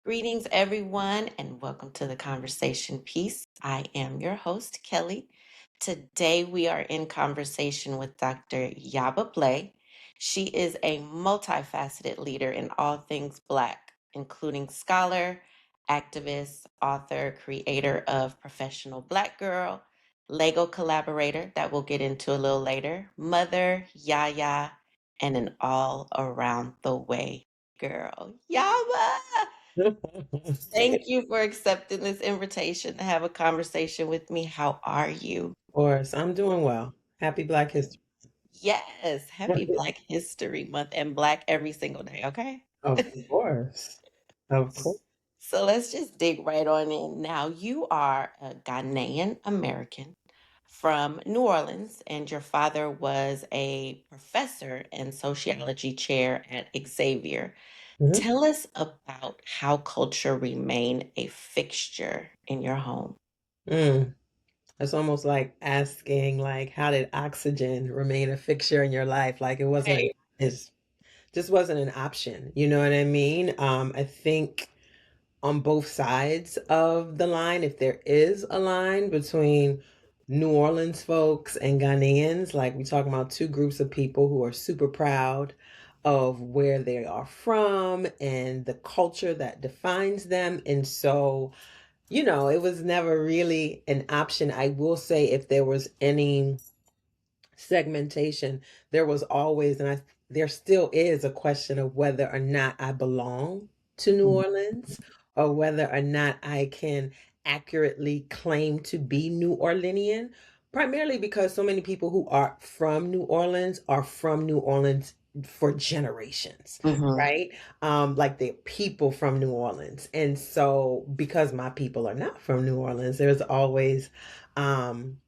Greetings, everyone, and welcome to the conversation piece. I am your host, Kelly. Today, we are in conversation with Dr. Yaba Blay. She is a multifaceted leader in all things Black, including scholar, activist, author, creator of Professional Black Girl, Lego collaborator that we'll get into a little later, mother, yaya, and an all around the way girl. Yaba! Of Thank you for accepting this invitation to have a conversation with me. How are you? course, I'm doing well. Happy Black History. Yes, happy Black History Month and Black every single day, okay? Of course. Of course. So let's just dig right on in. Now, you are a Ghanaian American from New Orleans, and your father was a professor and sociology chair at Xavier. Mhm. Tell us about how culture remained a fixture in your home. Mm. It's almost like asking, like, how did oxygen remain a fixture in your life? Like Right. it just wasn't an option. You know what I mean? I think on both sides of the line, if there is a line between New Orleans folks and Ghanaians, like we talking about two groups of people who are super proud of where they are from and the culture that defines them. And so, it was never really an option. I will say if there was any segmentation, there was always, and there still is a question of whether or not I belong to New Mhm. Orleans or whether or not I can accurately claim to be New Orleanian, primarily because so many people who are from New Orleans are from New Orleans for generations, Mhm. right? Like they're people from New Orleans. And so because my people are not from New Orleans, there's always um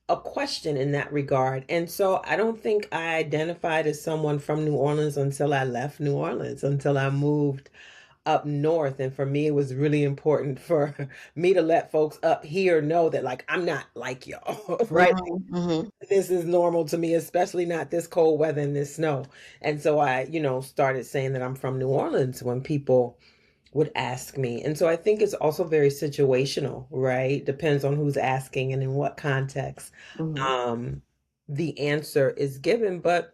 a question in that regard. And so I don't think I identified as someone from New Orleans until I left New Orleans, until I moved up north. And for me, it was really important for me to let folks up here know that, like, I'm not like y'all, right? Mhm. Mhm. This is normal to me, especially not this cold weather and this snow. And so I, started saying that I'm from New Orleans when people would ask me. And so I think it's also very situational, right? Depends on who's asking and in what context Mhm. um, the answer is given. But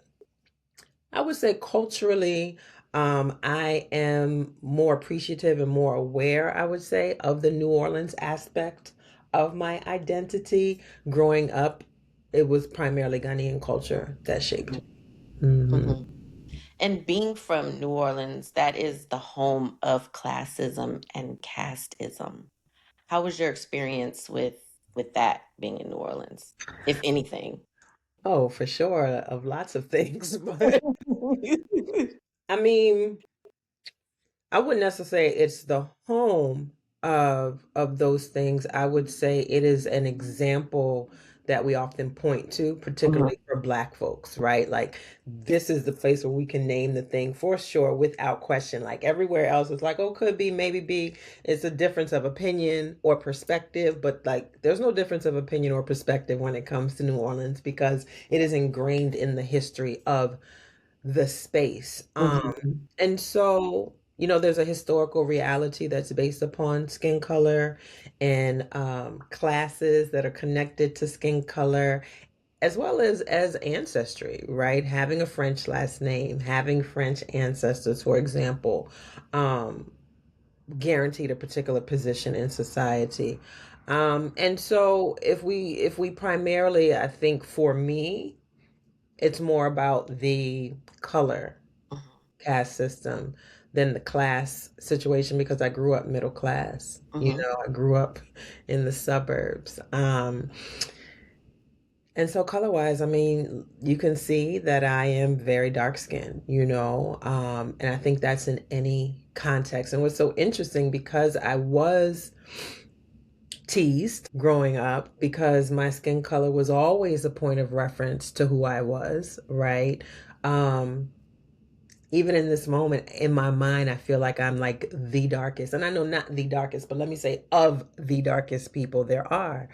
I would say culturally, I am more appreciative and more aware, I would say, of the New Orleans aspect of my identity. Growing up, it was primarily Ghanaian culture that shaped me. Mhm. Mhm. And being from New Orleans, that is the home of classism and casteism. How was your experience with that being in New Orleans, if anything? Oh, for sure, of lots of things. But I mean, I wouldn't necessarily say it's the home of those things. I would say it is an example that we often point to, Mhm. particularly for Black folks, right? Like this is the place where we can name the thing for sure without question. Like everywhere else, it's like, oh, could be, maybe be. It's a difference of opinion or perspective, but like there's no difference of opinion or perspective when it comes to New Orleans because it is ingrained in the history of the space. Mhm. And so, there's a historical reality that's based upon skin color and classes that are connected to skin color, as well as ancestry, right? Having a French last name, having French ancestors, for example, um, guaranteed a particular position in society. And so if we primarily, I think for me, it's more about the color Mhm. caste system than the class situation because I grew up middle class. Mhm. I grew up in the suburbs. And so color wise, I mean, you can see that I am very dark skinned, and I think that's in any context. And what's so interesting because I was teased growing up because my skin color was always a point of reference to who I was, right? Um, Even in this moment in my mind, I feel like I'm like the darkest. And I know not the darkest, but let me say of the darkest people there are.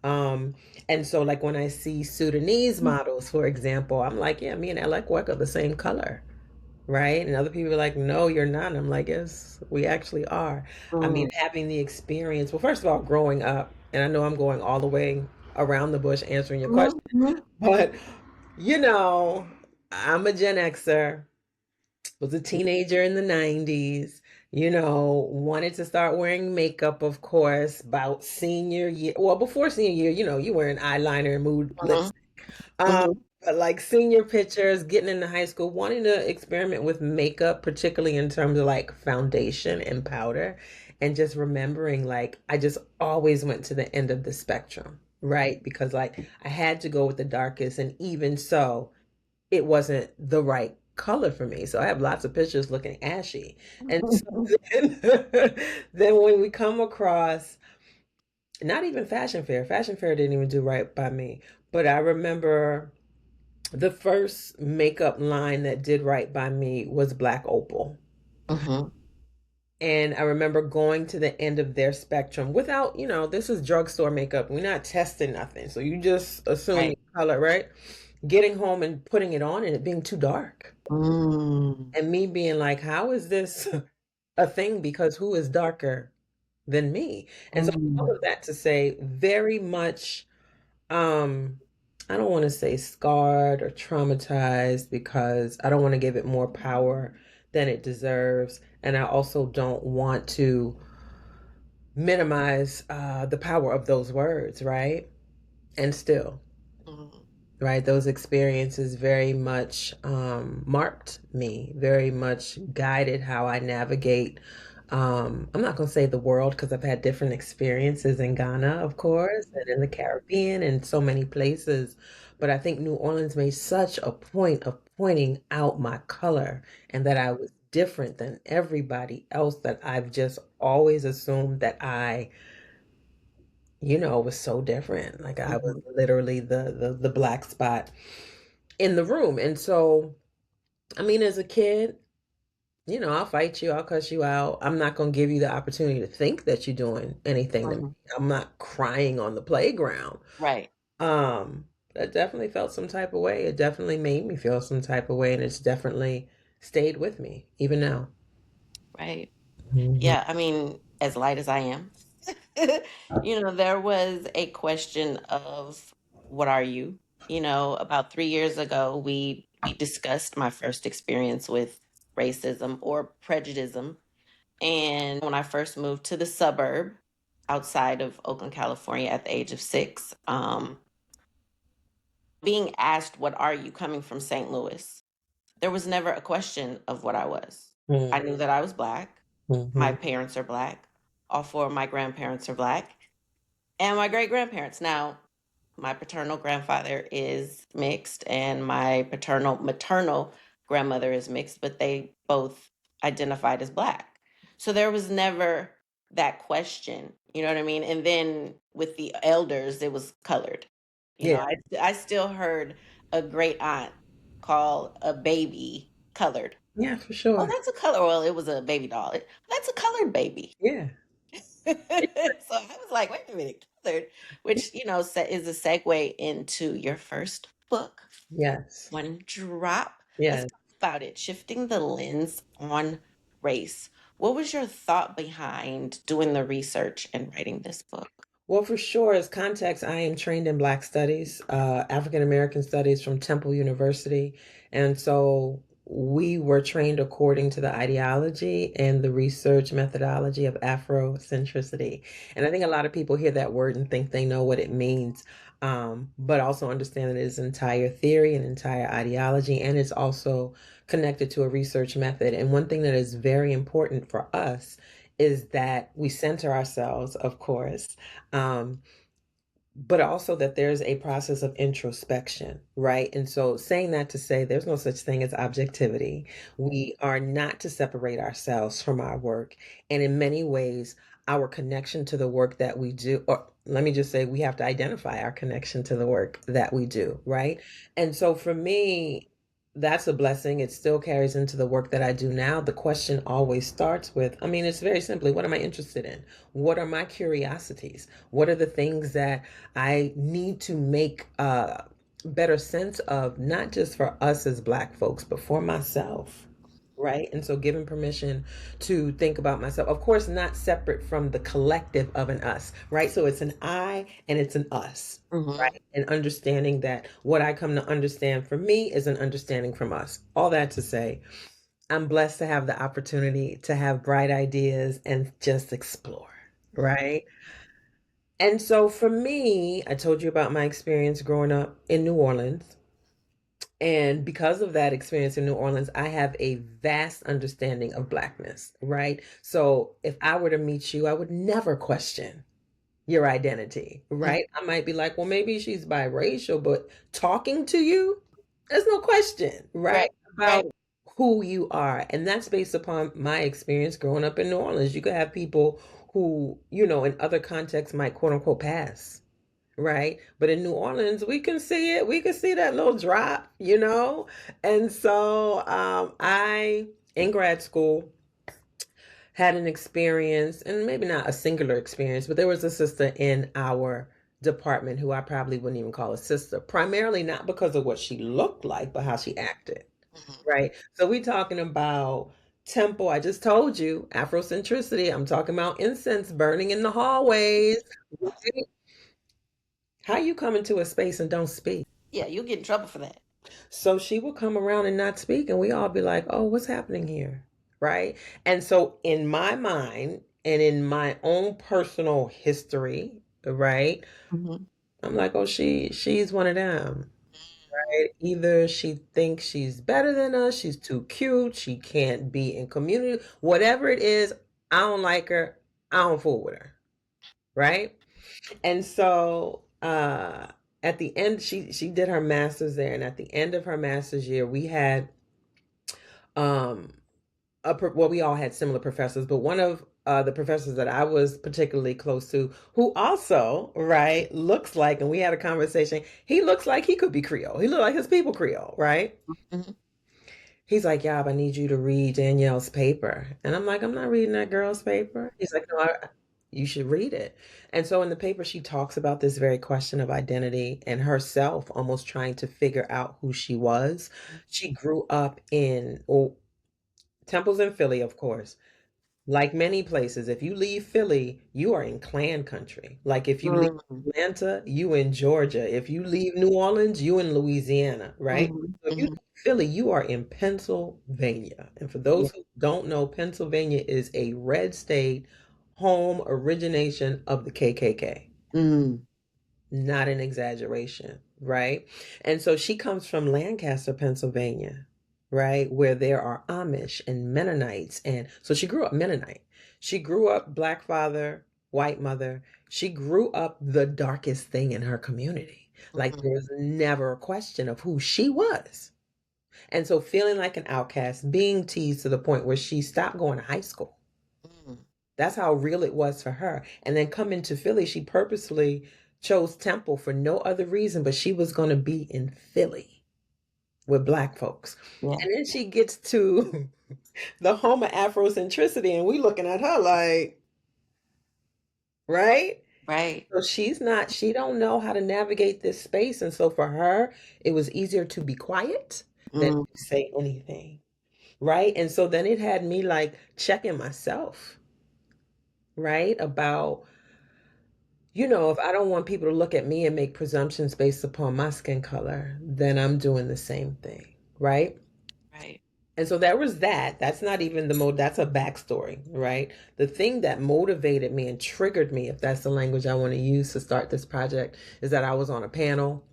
Um, and so like when I see Sudanese models, for example, I'm like, yeah, me and Alec Work are the same color, right? And other people are like, no, you're not. And I'm like, yes, we actually are. I mean, Mm-hmm. having the experience, well, first of all, growing up, and I know I'm going all the way around the bush answering your question, Mm-hmm. but you know, I'm a Gen Xer, was a teenager in the 90s, wanted to start wearing makeup, of course, about senior year. Well, before senior year, you wearing eyeliner and mood lipstick. Um, Mm-hmm. but like senior pictures, getting into high school, wanting to experiment with makeup, particularly in terms of like foundation and powder, and just remembering like I just always went to the end of the spectrum, right? Because like I had to go with the darkest, and even so, it wasn't the right color for me. So I have lots of pictures looking ashy. And so then, then when we come across not even fashion fair didn't even do right by me. But I remember the first makeup line that did right by me was Black Opal. Mm-hmm. And I remember going to the end of their spectrum without, this is drugstore makeup. We're not testing nothing. So you just assume Right. your color, right? Getting home and putting it on and it being too dark. Mm. And me being like, how is this a thing? Because who is darker than me? And so all Mm. of that to say, very much, um, I don't want to say scarred or traumatized because I don't want to give it more power than it deserves. And I also don't want to minimize the power of those words, right? And still, Mm. right? Those experiences very much marked me, very much guided how I navigate. I'm not going to say the world because I've had different experiences in Ghana, of course, and in the Caribbean and so many places. But I think New Orleans made such a point of pointing out my color and that I was different than everybody else that I've just always assumed that I was so different. Like I was Mm-hmm. literally the black spot in the room. And so, I mean, as a kid, I'll fight you, I'll cuss you out. I'm not going to give you the opportunity to think that you're doing anything to me. Mm-hmm. I'm not crying on the playground. Right. Um, that definitely felt some type of way. It definitely made me feel some type of way, and it's definitely stayed with me even now. Right. Hmm. Yeah. I mean, as light as I am, there was a question of what are you? About 3 years ago, we discussed my first experience with racism or prejudice. And when I first moved to the suburb outside of Oakland, California at the age of 6, being asked, what are you coming from St. Louis? There was never a question of what I was. I knew that I was Black. My Hmm. parents are Black. All four of my grandparents are Black. And my great grandparents. Now, my paternal grandfather is mixed, and my paternal maternal grandmother is mixed, but they both identified as Black. So there was never that question, you know what I mean? And then with the elders, it was colored. Yeah, I still heard a great aunt call a baby colored. yeah, for Oh, sure. that's a color. Well, it was a baby doll. That's a colored baby. Yeah, So I was like, wait a minute, colored, which, is a segue into your first book, yes, One Drop. Let's yes. talk about it, shifting the lens on race. What was your thought behind doing the research and writing this book? Well, for sure, as context, I am trained in Black Studies, African American Studies from Temple University. And so we were trained according to the ideology and the research methodology of Afrocentricity. And I think a lot of people hear that word and think they know what it means, but also understand that it is entire theory and entire ideology, and it's also connected to a research method. And one thing that is very important for us is that we center ourselves, of course, um, but also that there's a process of introspection, right? And so, saying that to say there's no such thing as objectivity. We are not to separate ourselves from our work. And in many ways, our connection to the work that we do, or let me just say, we have to identify our connection to the work that we do, right? And so, for me, that's a blessing. It still carries into the work that I do now. The question always starts with, I mean, it's very simply, what am I interested in? What are my curiosities? What are the things that I need to make better sense of, not just for us as Black folks, but for myself. right? And so giving permission to think about myself, of course, not separate from the collective of an us, right? So it's an I and it's an us, Mm-hmm. right? And understanding that what I come to understand for me is an understanding from us. All that to say, I'm blessed to have the opportunity to have bright ideas and just explore, right? And so for me, I told you about my experience growing up in New Orleans. And because of that experience in New Orleans, I have a vast understanding of Blackness, right? So if I were to meet you, I would never question your identity, Mm-hmm. right? I might be like, well, maybe she's biracial, but talking to you, there's no question, Right, right? right. About who you are. And that's based upon my experience growing up in New Orleans. You could have people who, in other contexts might quote unquote pass, right? But in New Orleans, we can see it. We can see that little drop. And so I, in grad school, had an experience, and maybe not a singular experience, but there was a sister in our department who I probably wouldn't even call a sister, primarily not because of what she looked like, but how she acted, Mm-hmm. right? So we talking about temple. I just told you Afrocentricity. I'm talking about incense burning in the hallways. Right? How you come into a space and don't speak? Yeah, you'll get in trouble for that. So she would come around and not speak, and we all be like, oh, what's happening here? Right. And so, in my mind and in my own personal history, right, Mm-hmm. I'm like, oh, she's one of them. Right? Either she thinks she's better than us, she's too cute, she can't be in community, whatever it is, I don't like her, I don't fool with her. Right. And so at the end, she did her master's there, and at the end of her master's year, we had um well, we all had similar professors, but one of the professors that I was particularly close to, who also, right, looks like, and we had a conversation, he looks like he could be Creole. He looked like his people Creole, right? Mm-hmm. He's like, Yob, I need you to read Danielle's paper. And I'm like, I'm not reading that girl's paper. He's like, no, you should read it. And so in the paper, she talks about this very question of identity and herself almost trying to figure out who she was. She grew up in Temple's in Philly, of course. Like many places, if you leave Philly, you are in Klan country. Like if you leave Mm-hmm. Atlanta, you in Georgia. If you leave New Orleans, you in Louisiana, right? Mm-hmm. So if you Mm-hmm. leave Philly, you are in Pennsylvania. And for Yeah. those who don't know, Pennsylvania is a red state, home origination of the KKK. Mm-hmm. Not an exaggeration, right? And so she comes from Lancaster, Pennsylvania, right? Where there are Amish and Mennonites. And so she grew up Mennonite. She grew up black father, white mother. She grew up the darkest thing in her community. Like there was never a question of who she was. And so feeling like an outcast, being teased to the point where she stopped going to high school. Mm-hmm. That's how real it was for her. And then coming to Philly, she purposely chose Temple for no other reason, but she was going to be in Philly with black folks. Yeah. And then she gets to the home of Afrocentricity, and we looking at her like, right? Right. So she don't know how to navigate this space. And so for her, it was easier to be quiet than Mm-hmm. to say anything. Right. And so then it had me like checking myself, right? About if I don't want people to look at me and make presumptions based upon my skin color, then I'm doing the same thing, right? Right. And so there was that. That's not even that's a backstory, right? The thing that motivated me and triggered me, if that's the language I want to use to start this project, is that I was on a panel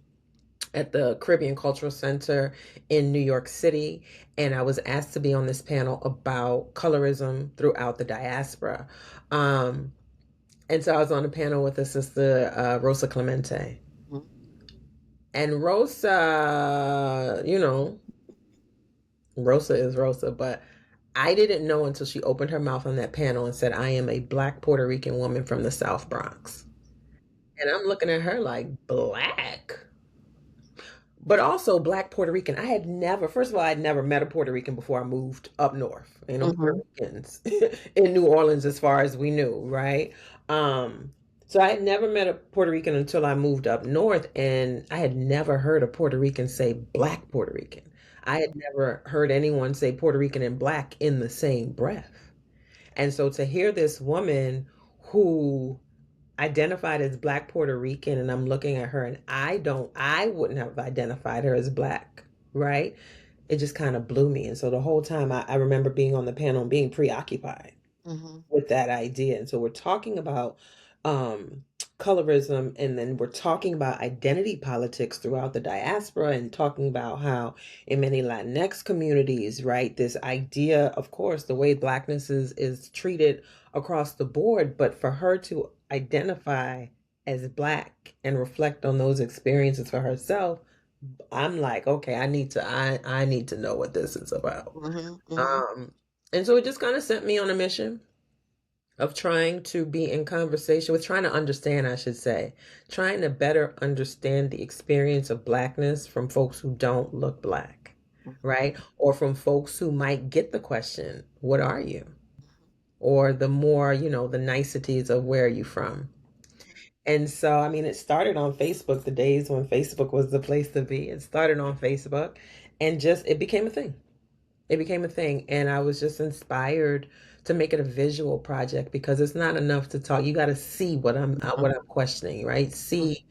at the Caribbean Cultural Center in New York City, and I was asked to be on this panel about colorism throughout the diaspora. Um, and so I was on a panel with a sister, Rosa Clemente. Mm-hmm. And Rosa, Rosa is Rosa, but I didn't know until she opened her mouth on that panel and said, I am a Black Puerto Rican woman from the South Bronx. And I'm looking at her like, Black? But also Black Puerto Rican. First of all, I'd never met a Puerto Rican before I moved up north. Ain't no Puerto Mm-hmm. Ricans in New Orleans as far as we knew, right? Um, so I had never met a Puerto Rican until I moved up north, and I had never heard a Puerto Rican say Black Puerto Rican. I had never heard anyone say Puerto Rican and Black in the same breath. And so to hear this woman who identified as Black Puerto Rican, and I'm looking at her and I wouldn't have identified her as Black, right? It just kind of blew me. And so the whole time I remember being on the panel and being preoccupied Mm-hmm. with that idea. And so we're talking about um, colorism, and then we're talking about identity politics throughout the diaspora, and talking about how in many Latinx communities, right, this idea, of course, the way Blackness is treated across the board, but for her to identify as Black and reflect on those experiences for herself, I'm like, okay, I need to know what this is about. Mm-hmm. Mm-hmm. Um, and so it just kind of sent me on a mission of trying to be in conversation with, trying to understand, I should say, trying to better understand the experience of Blackness from folks who don't look Black, right? Or from folks who might get the question, what are you? Or the more, the niceties of where are you from? And so, I mean, it started on Facebook, the days when Facebook was the place to be. It started on Facebook, and just it became a thing. It became a thing, and I was just inspired to make it a visual project, because it's not enough to talk. You got to see what I'm questioning, right? See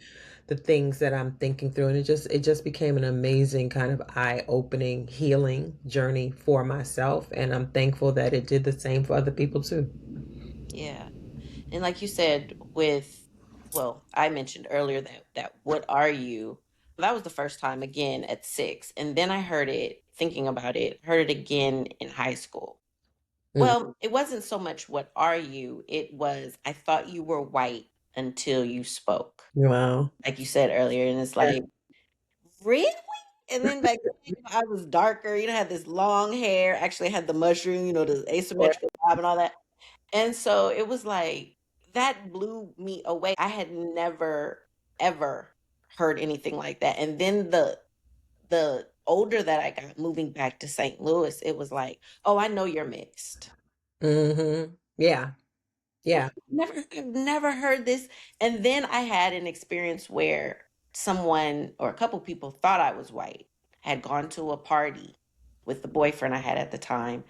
the things that I'm thinking through, and it just became an amazing kind of eye-opening healing journey for myself, and I'm thankful that it did the same for other people too. Yeah. And like you said, well, I mentioned earlier that what are you? That was the first time again at 6. And then I heard it, thinking about it, heard it again in high school. Mm. Well, it wasn't so much what are you, it was I thought you were white until you spoke. Wow. Like you said earlier, and it's like, really? And then back then, I was darker, had this long hair, actually had the mushroom, the asymmetrical bob and all that. And so it was like that blew me away. I had never ever heard anything like that. And then the older that I got moving back to St. Louis, it was like, "Oh, I know you're mixed." Mm-hmm. Yeah. Yeah. I've never heard this. And then I had an experience where someone or a couple people thought I was white, had gone to a party with the boyfriend I had at the time.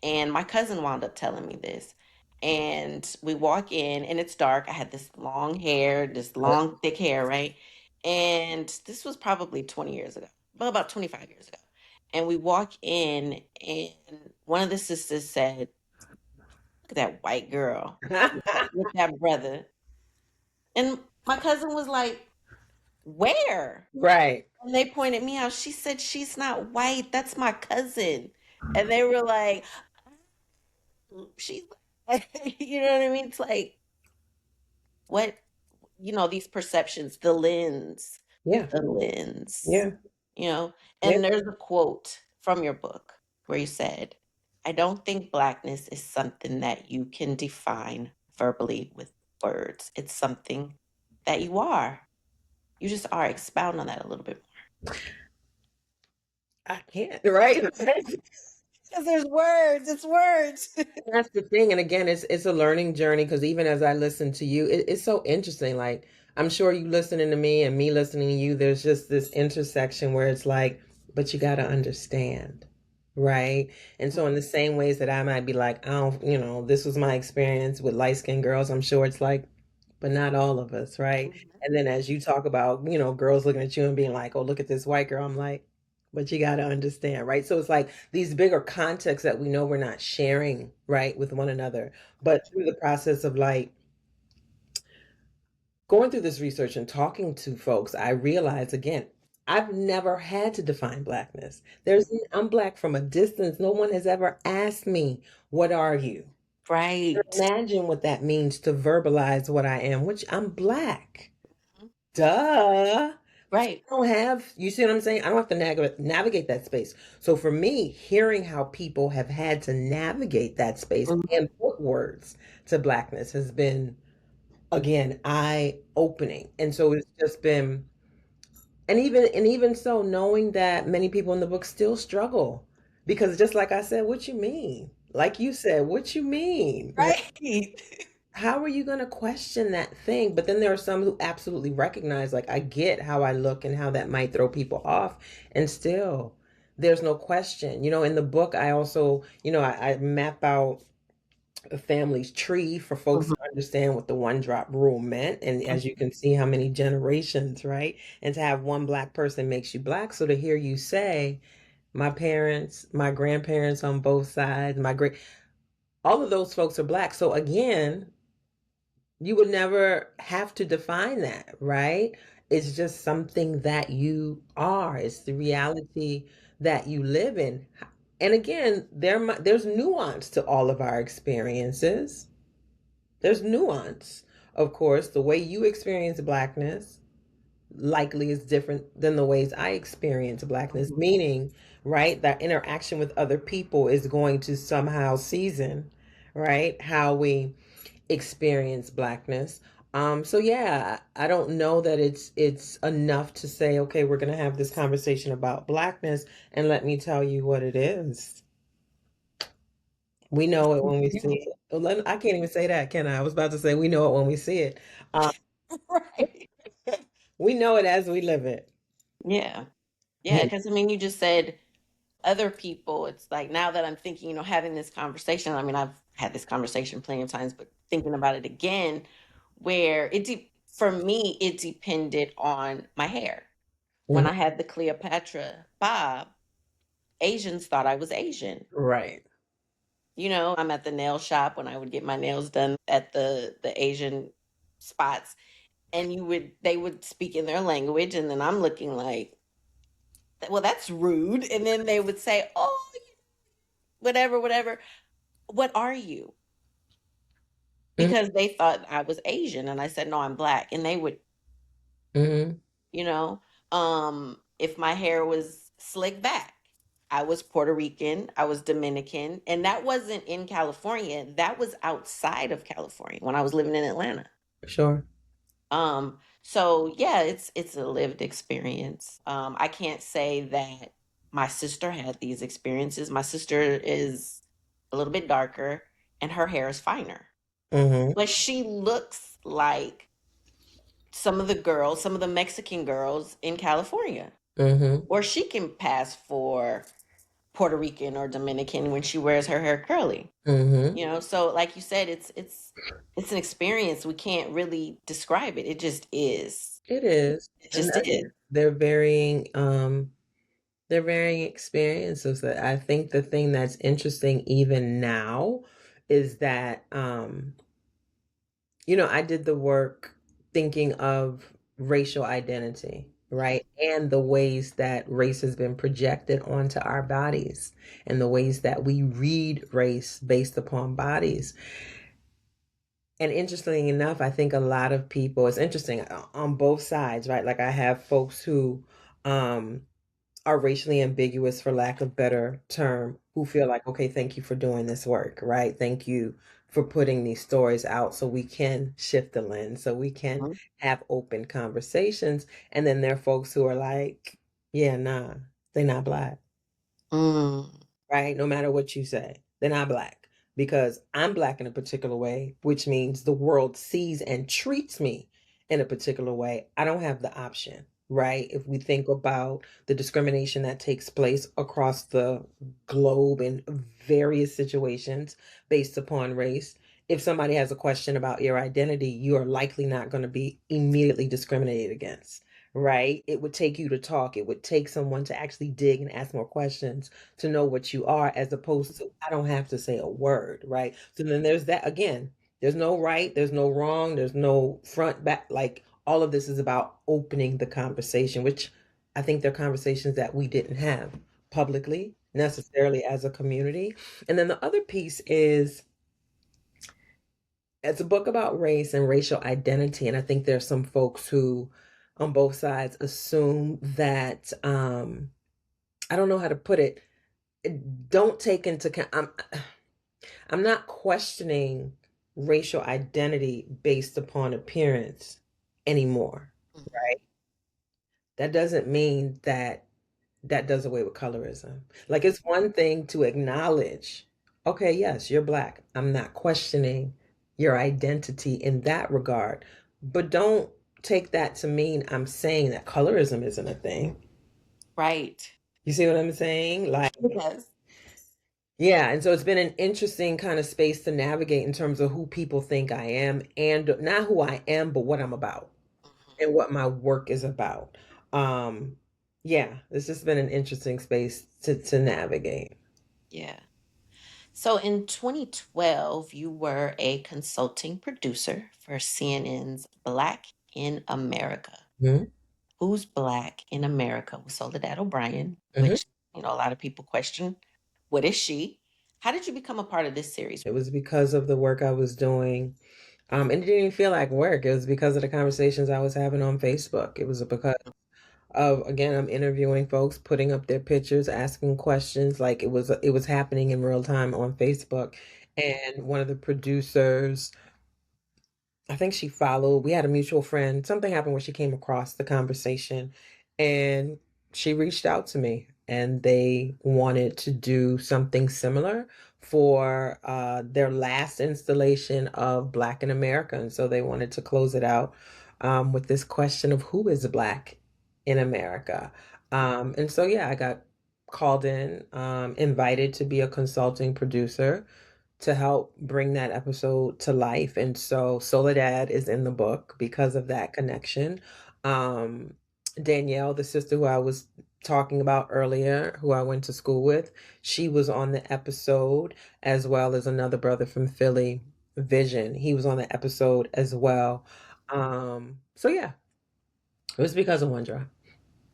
And my cousin wound up telling me this. And we walk in and it's dark. I had this long hair, this long, thick hair, right? And this was probably 20 years ago, well, about 25 years ago. And we walk in, and one of the sisters said, "Look at that white girl with that brother." And my cousin was like, "Where?" Right. And they pointed me out. She said, "She's not white. That's my cousin." And they were like, "She's," you know what I mean? It's like, what, these perceptions, Yeah. the lens, Yeah. you know? Yeah. And there's a quote from your book where you said, "I don't think Blackness is something that you can define verbally with words. It's something that you are. You just are." Expound on that a little bit I can't. Right. because there's words. It's words. That's the thing. And again, it's a learning journey, because even as I listen to you, it's so interesting. Like, I'm sure you listening to me and me listening to you, there's just this intersection where it's like, but you got to understand. Right. And so in the same ways that I might be like, oh, this was my experience with light-skinned girls, I'm sure it's like, but not all of us, right? Mhm. And then as you talk about, girls looking at you and being like, oh, look at this white girl, I'm like, but you got to understand, right? So it's like these bigger contexts that we know we're not sharing, right, with one another. But through the process of like going through this research and talking to folks, I realized again, I've never had to define Blackness. I'm Black from a distance. No one has ever asked me, what are you? Right. Imagine what that means to verbalize what I am, which I'm Black. Mhm. Duh. Right. I don't have, you see what I'm saying? I don't have to navigate that space. So for me, hearing how people have had to navigate that space Mhm. and put words to Blackness has been, again, eye opening. And so it's just been, and even so, knowing that many people in the book still struggle, because just like I said, what you mean? Like you said, what you mean? Right. How are you going to question that thing? But then there are some who absolutely recognize, like, I get how I look and how that might throw people off, and still there's no question. In the book, I also, I map out a family's tree for folks Mhm. to understand what the one drop rule meant. And as you can see, how many generations, right? And to have one Black person makes you Black. So to hear you say, my parents, my grandparents on both sides, my great, all of those folks are Black. So again, you would never have to define that, right? It's just something that you are. It's the reality that you live in. And again, there's nuance to all of our experiences. There's nuance. Of course, the way you experience Blackness likely is different than the ways I experience Blackness, Mhm. meaning, right, that interaction with other people is going to somehow season, right, how we experience Blackness. So yeah, I don't know that it's enough to say, okay, we're gonna have this conversation about Blackness, and let me tell you what it is. We know it when we see it. Well, I can't even say that, can I? I was about to say we know it when we see it. Um, Right. we know it as we live it. Yeah. Yeah. Yeah. Because I mean, you just said other people. It's like now that I'm thinking, having this conversation, I mean, I've had this conversation plenty of times, but thinking about it again, where for me, it depended on my hair. When Mhm. I had the Cleopatra bob, Asians thought I was Asian. Right. I'm at the nail shop when I would get my nails done at the Asian spots, and they would speak in their language, and then I'm looking like, well, that's rude. And then they would say, oh, whatever, whatever. What are you? Hmm. Because they thought I was Asian, and I said, no, I'm Black. And they would, Hmm. you know, if my hair was slicked back, I was Puerto Rican, I was Dominican, and that wasn't in California. That was outside of California when I was living in Atlanta. Sure. So yeah, it's a lived experience. I can't say that my sister had these experiences. My sister is a little bit darker and her hair is finer. Hmm. But she looks like some of the Mexican girls in California. Hmm. Or she can pass for Puerto Rican or Dominican when she wears her hair curly. Hmm. So like you said, it's an experience. We can't really describe it. It just is. It is. It And just is. they're varying experiences. I think the thing that's interesting even now is that I did the work thinking of racial identity, right? And the ways that race has been projected onto our bodies and the ways that we read race based upon bodies. And interestingly enough, I think a lot of people, it's interesting on both sides, right? Like I have folks who um are racially ambiguous, for lack of better term, who feel like, okay, thank you for doing this work, right? Thank you for putting these stories out so we can shift the lens, so we can Mhm. have open conversations. And then there are folks who are like, yeah, nah, they're not Black, Mm, right? No matter what you say, they're not Black because I'm Black in a particular way, which means the world sees and treats me in a particular way. I don't have the option, right? If we think about the discrimination that takes place across the globe in various situations based upon race, if somebody has a question about your identity, you are likely not going to be immediately discriminated against. Right? It would take you to talk. It would take someone to actually dig and ask more questions to know what you are, as opposed to I don't have to say a word, right? So then there's that again. There's no right, there's no wrong, there's no front back. Like all of this is about opening the conversation, which I think they're conversations that we didn't have publicly necessarily as a community. And then the other piece is it's a book about race and racial identity. And I think there's some folks who on both sides assume that I don't know how to put it, don't take into account I'm not questioning racial identity based upon appearance anymore, mhm. right? That doesn't mean that that does away with colorism. Like it's one thing to acknowledge, okay, yes, you're Black. I'm not questioning your identity in that regard. But don't take that to mean I'm saying that colorism isn't a thing. Right. You see what I'm saying? Like, Yes. yeah, and so it's been an interesting kind of space to navigate in terms of who people think I am, and not who I am, but what I'm about Mhm. and what my work is about. Um, yeah, it's just been an interesting space to navigate. Yeah. So in 2012, you were a consulting producer for CNN's Black in America. Hmm. Who's Black in America with Soledad O'Brien, Hmm. which, a lot of people question, what is she? How did you become a part of this series? It was because of the work I was doing. And it didn't even feel like work. It was because of the conversations I was having on Facebook. It was because of, again, I'm interviewing folks, putting up their pictures, asking questions. Like it was happening in real time on Facebook. And one of the producers, I think she followed. We had a mutual friend. Something happened where she came across the conversation and she reached out to me and they wanted to do something similar for their last installation of Black in America. And so they wanted to close it out with this question of who is Black in America. And so, yeah, I got called in, invited to be a consulting producer to help bring that episode to life. And so Soledad is in the book because of that connection. Um, Danielle, the sister who I was talking about earlier, who I went to school with, she was on the episode, as well as another brother from Philly, Vision. He was on the episode as well. So yeah, it was because of One Drop.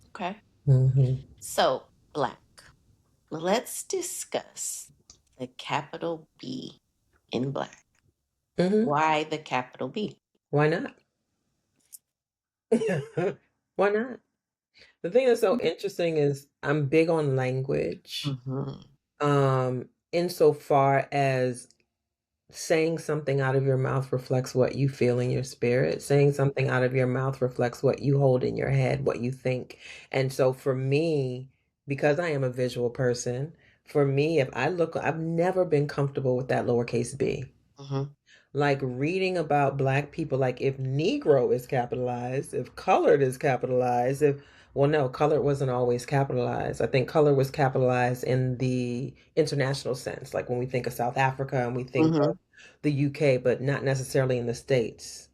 Okay. Hmm. So, Black. Let's discuss the capital B in Black. Hmm. Why the capital B? Why not? Why not? The thing that's so interesting is I'm big on language, Mm-hmm. insofar as saying something out of your mouth reflects what you feel in your spirit. Saying something out of your mouth reflects what you hold in your head, what you think. And so for me, because I am a visual person, for me, if I look, I've never been comfortable with that lowercase b. Mm-hmm. Like reading about Black people, like if Negro is capitalized, if colored is capitalized, if, well, no, colored wasn't always capitalized. I think color was capitalized in the international sense, like when we think of South Africa and we think Mm-hmm. of the UK, but not necessarily in the States.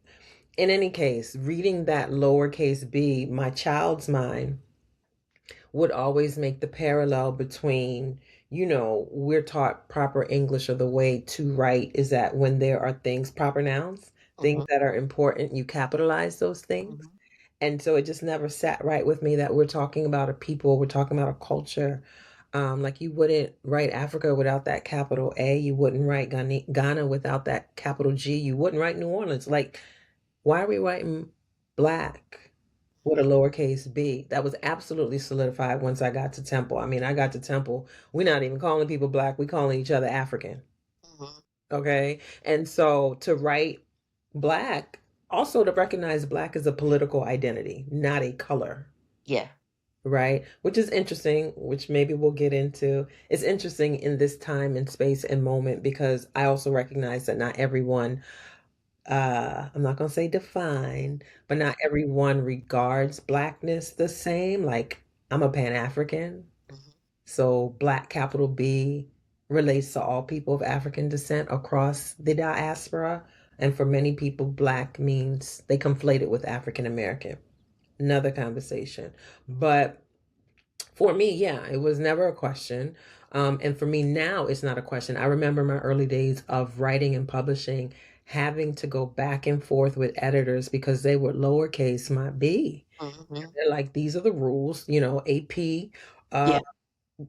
In any case, reading that lowercase b, my child's mind would always make the parallel between, we're taught proper English, or the way to write is that when there are things, proper nouns, things Mm-hmm. that are important, you capitalize those things. Mm-hmm. And so it just never sat right with me that we're talking about a people, we're talking about a culture. Like you wouldn't write Africa without that capital A. You wouldn't write Ghana without that capital G. You wouldn't write New Orleans. Like, why are we writing Black with a lowercase b? That was absolutely solidified once I got to Temple. I mean, I got to Temple. We're not even calling people Black. We calling each other African. Mm-hmm. Okay. And so to write Black, also to recognize Black as a political identity, not a color. Yeah. Right. Which is interesting, which maybe we'll get into. It's interesting in this time and space and moment because I also recognize that not everyone, I'm not going to say define, but not everyone regards Blackness the same. Like, I'm a Pan-African, Mm-hmm. so Black capital B relates to all people of African descent across the diaspora. And for many people, Black means they conflate it with African American. Another conversation. But for me, yeah, it was never a question. And for me now, it's not a question. I remember my early days of writing and publishing, having to go back and forth with editors because they were lowercase my b. Mm-hmm. They're like, these are the rules, AP, uh, Yeah.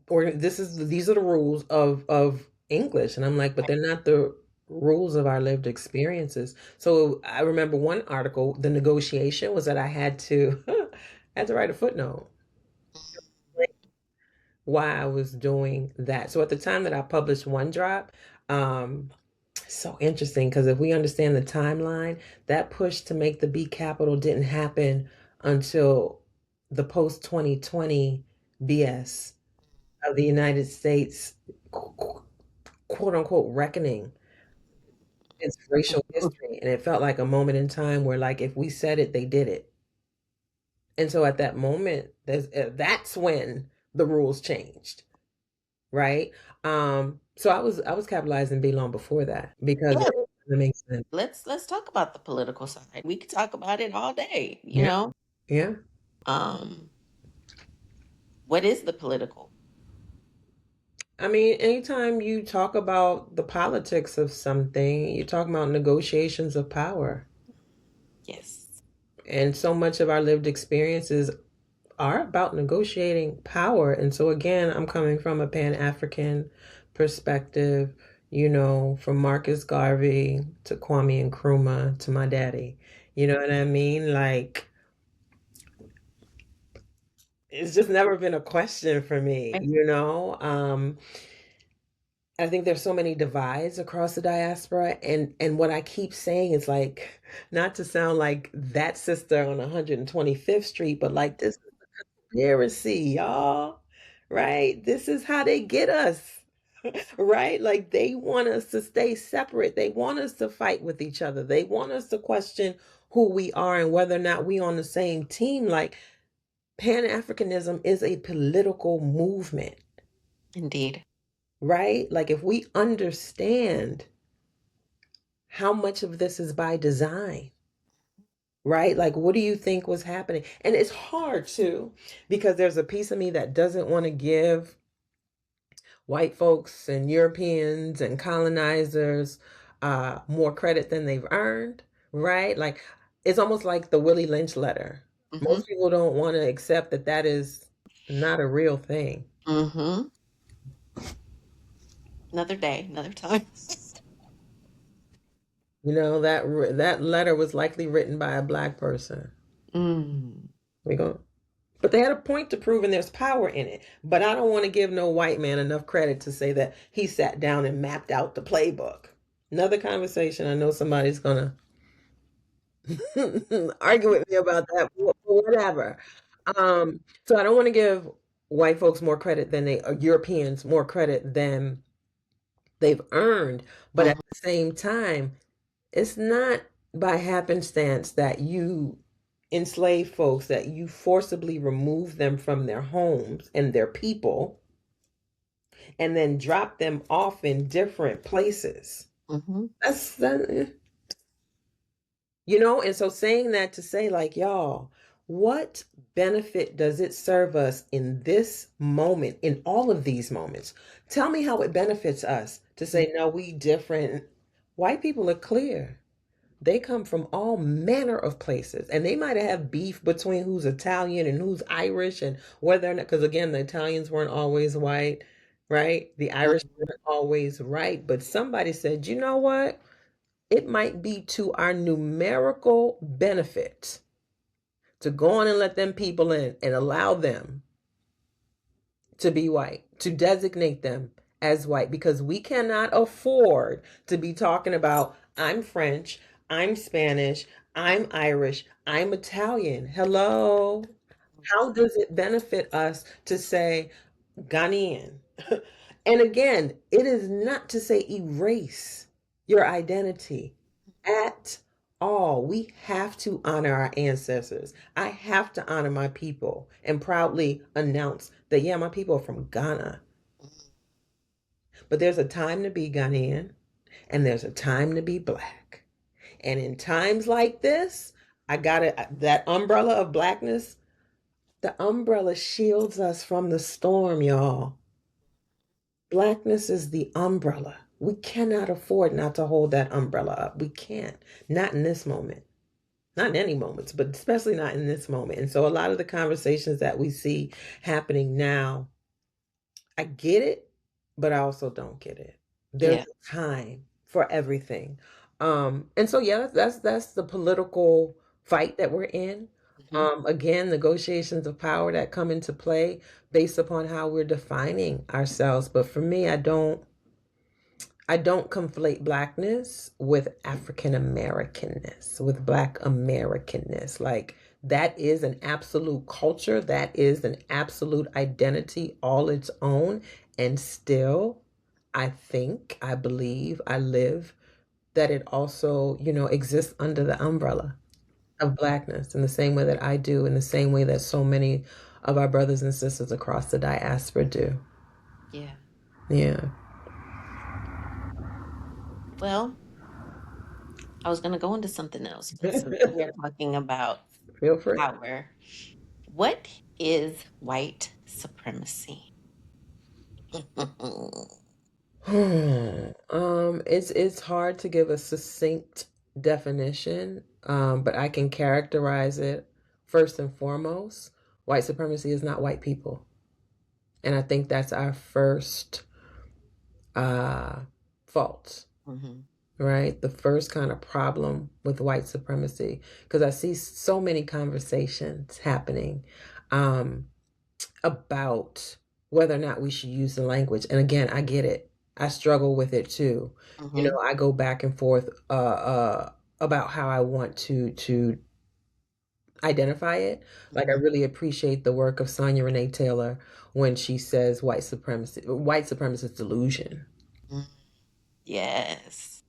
or these are the rules of English. And I'm like, but they're not the rules of our lived experiences. So I remember one article, the negotiation was that I had to I had to write a footnote why I was doing that. So at the time that I published One Drop, um, so interesting because if we understand the timeline, that push to make the B capital didn't happen until the post 2020 BS of the United States, quote unquote, reckoning its racial history. And it felt like a moment in time where, like, if we said it, they did it. And so at that moment, that's when the rules changed, right? So I was capitalizing B long before that because Yeah, it makes sense. let's talk about the political side. We could talk about it all day, you Yeah, know. yeah. Um, what is the political? I mean, anytime you talk about the politics of something, you're talking about negotiations of power. Yes. And so much of our lived experiences are about negotiating power. And so, again, I'm coming from a Pan African perspective, from Marcus Garvey to Kwame Nkrumah to my daddy. You know what I mean? Like, it's just never been a question for me, Right. you know? I think there's so many divides across the diaspora, and what I keep saying is like, not to sound like that sister on 125th Street, but like this conspiracy, y'all. Right? This is how they get us. Right? Like they want us to stay separate. They want us to fight with each other. They want us to question who we are and whether or not we on the same team. Like Pan-Africanism is a political movement, Indeed. right? Like if we understand how much of this is by design, right? Like what do you think was happening? And it's hard too, because there's a piece of me that doesn't want to give white folks and Europeans and colonizers more credit than they've earned, right? Like it's almost like the Willie Lynch letter. Mm-hmm. Most people don't want to accept that that is not a real thing. Mm-hmm. Another day, another time. That letter was likely written by a black person. Mm. We go, but they had a point to prove, and there's power in it. But I don't want to give no white man enough credit to say that he sat down and mapped out the playbook. Another conversation. I know somebody's gonna argue with me about that, but whatever. So I don't want to give white folks more credit than Europeans more credit than they've earned. But at Mm-hmm. the same time, it's not by happenstance that you enslave folks, that you forcibly remove them from their homes and their people, and then drop them off in different places. Mm-hmm. That's that, and so saying that to say, like, y'all, what benefit does it serve us in this moment, in all of these moments? Tell me how it benefits us to say, no, we different. White people are clear. They come from all manner of places, and they might have beef between who's Italian and who's Irish, and whether or not, because again, the Italians weren't always white, right? The Irish weren't always right, but somebody said, you know what? It might be to our numerical benefit to go on and let them people in and allow them to be white, to designate them as white, because we cannot afford to be talking about, I'm French, I'm Spanish, I'm Irish, I'm Italian. Hello. How does it benefit us to say Ghanaian? And again, it is not to say erase your identity at all. We have to honor our ancestors. I have to honor my people and proudly announce that, yeah, my people are from Ghana. But there's a time to be Ghanaian and there's a time to be black. And in times like this, I got it. That umbrella of blackness, the umbrella shields us from the storm, y'all. Blackness is the umbrella. We cannot afford not to hold that umbrella up. We can't. Not in this moment. Not in any moments, but especially not in this moment. And so a lot of the conversations that we see happening now, I get it, but I also don't get it. There's Yeah. a time for everything. And so yeah, that's the political fight that we're in. Mm-hmm. Again, negotiations of power that come into play based upon how we're defining ourselves. But for me, I don't conflate blackness with African Americanness, with Black Americanness. Like that is an absolute culture, that is an absolute identity all its own. And still, I think, I believe, I live that it also, exists under the umbrella of blackness in the same way that I do, in the same way that so many of our brothers and sisters across the diaspora do. Yeah. Yeah. Well, I was going to go into something else, but since we are talking about Feel free. power, what is white supremacy? It's hard to give a succinct definition, but I can characterize it first and foremost. White supremacy is not white people, and I think that's our first uh, fault. Mm-hmm. Right? The first kind of problem with white supremacy, because I see so many conversations happening about whether or not we should use the language. And again, I get it. I struggle with it too. You Mm-hmm. know, I go back and forth about how I want to identify it. Like I Mm-hmm. really appreciate the work of Sonia Renee Taylor when she says white supremacist delusion, Mm-hmm. Yes.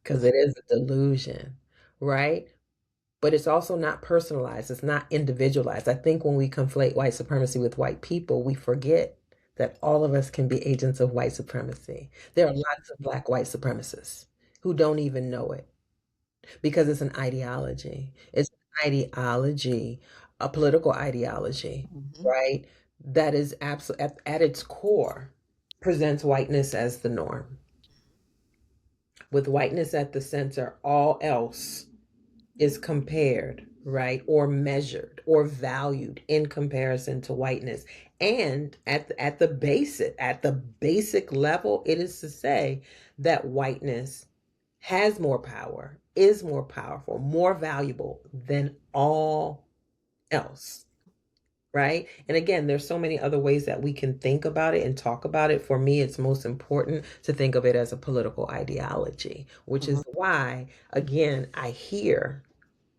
because it is a delusion, right? But it's also not personalized. It's not individualized. I think when we conflate white supremacy with white people, we forget that all of us can be agents of white supremacy. There are lots of Black white supremacists who don't even know it because it's an ideology. It's an ideology, a political ideology, Mm-hmm. right? That is absolutely at its core presents whiteness as the norm. With whiteness at the center, all else is compared, right, or measured or valued in comparison to whiteness. And at the basic level, it is to say that whiteness has more power, is more powerful, more valuable than all else. Right. And again, there's so many other ways that we can think about it and talk about it. For me, it's most important to think of it as a political ideology, which Mm-hmm. is why, again, I hear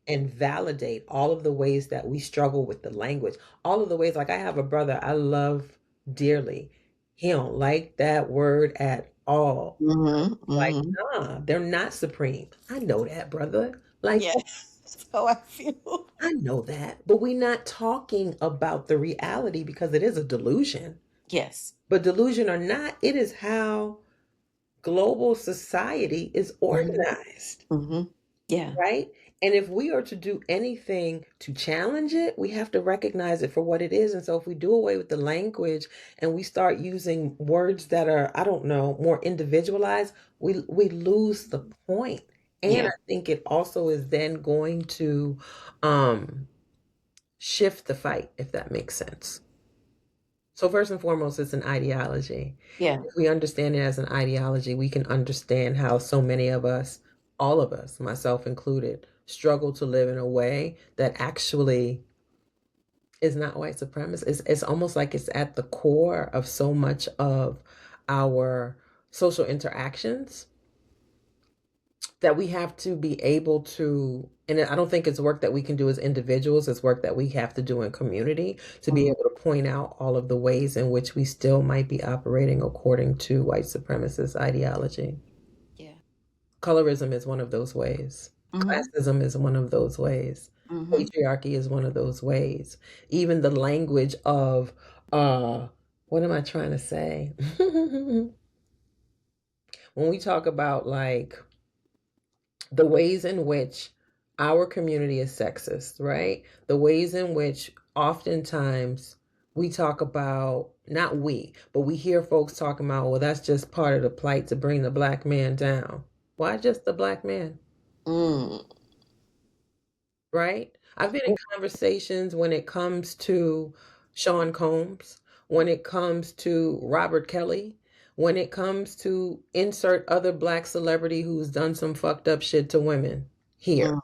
and validate all of the ways that we struggle with the language, all of the ways. Like I have a brother I love dearly. He don't like that word at all. Mm-hmm. Like, Mm-hmm. nah, they're not supreme. I know that, brother. Like, Yeah. That's how I feel. I know that. But we're not talking about the reality because it is a delusion. Yes. But delusion or not, it is how global society is Mm-hmm. organized. Mm-hmm. Yeah. Right? And if we are to do anything to challenge it, we have to recognize it for what it is. And so if we do away with the language and we start using words that are, I don't know, more individualized, we lose the point. And Yeah. I think it also is then going to um shift the fight, if that makes sense. So first and foremost, it's an ideology. Yeah. If we understand it as an ideology, we can understand how so many of us, all of us, myself included, struggle to live in a way that actually is not white supremacist. It's almost like it's at the core of so much of our social interactions that we have to be able to, and I don't think it's work that we can do as individuals, it's work that we have to do in community to be Mm-hmm. able to point out all of the ways in which we still might be operating according to white supremacist ideology. Yeah. Colorism is one of those ways. Mm-hmm. Classism is one of those ways. Mm-hmm. Patriarchy is one of those ways. Even the language of what am I trying to say? When we talk about like the ways in which our community is sexist, right? The ways in which oftentimes we talk about, not we, but we hear folks talking about, well, that's just part of the plight to bring the Black man down. Why just the Black man? Mm. Right? I've been in conversations when it comes to Sean Combs, when it comes to Robert Kelly, when it comes to insert other Black celebrity who's done some fucked up shit to women here. Mm.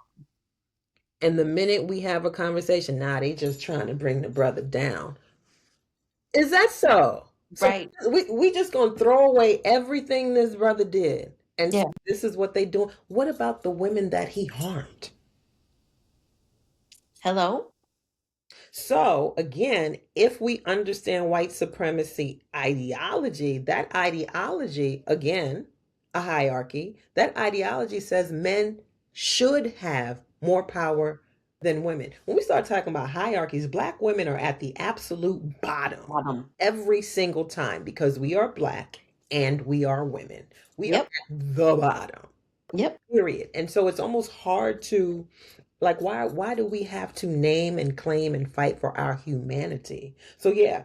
And the minute we have a conversation, nah, they just trying to bring the brother down. Is that so? So Right. we just gonna throw away everything this brother did and Yeah. say this is what they doing. What about the women that he harmed? Hello? So again, if we understand white supremacy ideology, that ideology, again, a hierarchy, that ideology says men should have more power than women. When we start talking about hierarchies, Black women are at the absolute bottom Bottom. every single time because we are Black and we are women. We are Yep. at the bottom, Yep. period. And so it's almost hard to, like, why do we have to name and claim and fight for our humanity? So yeah,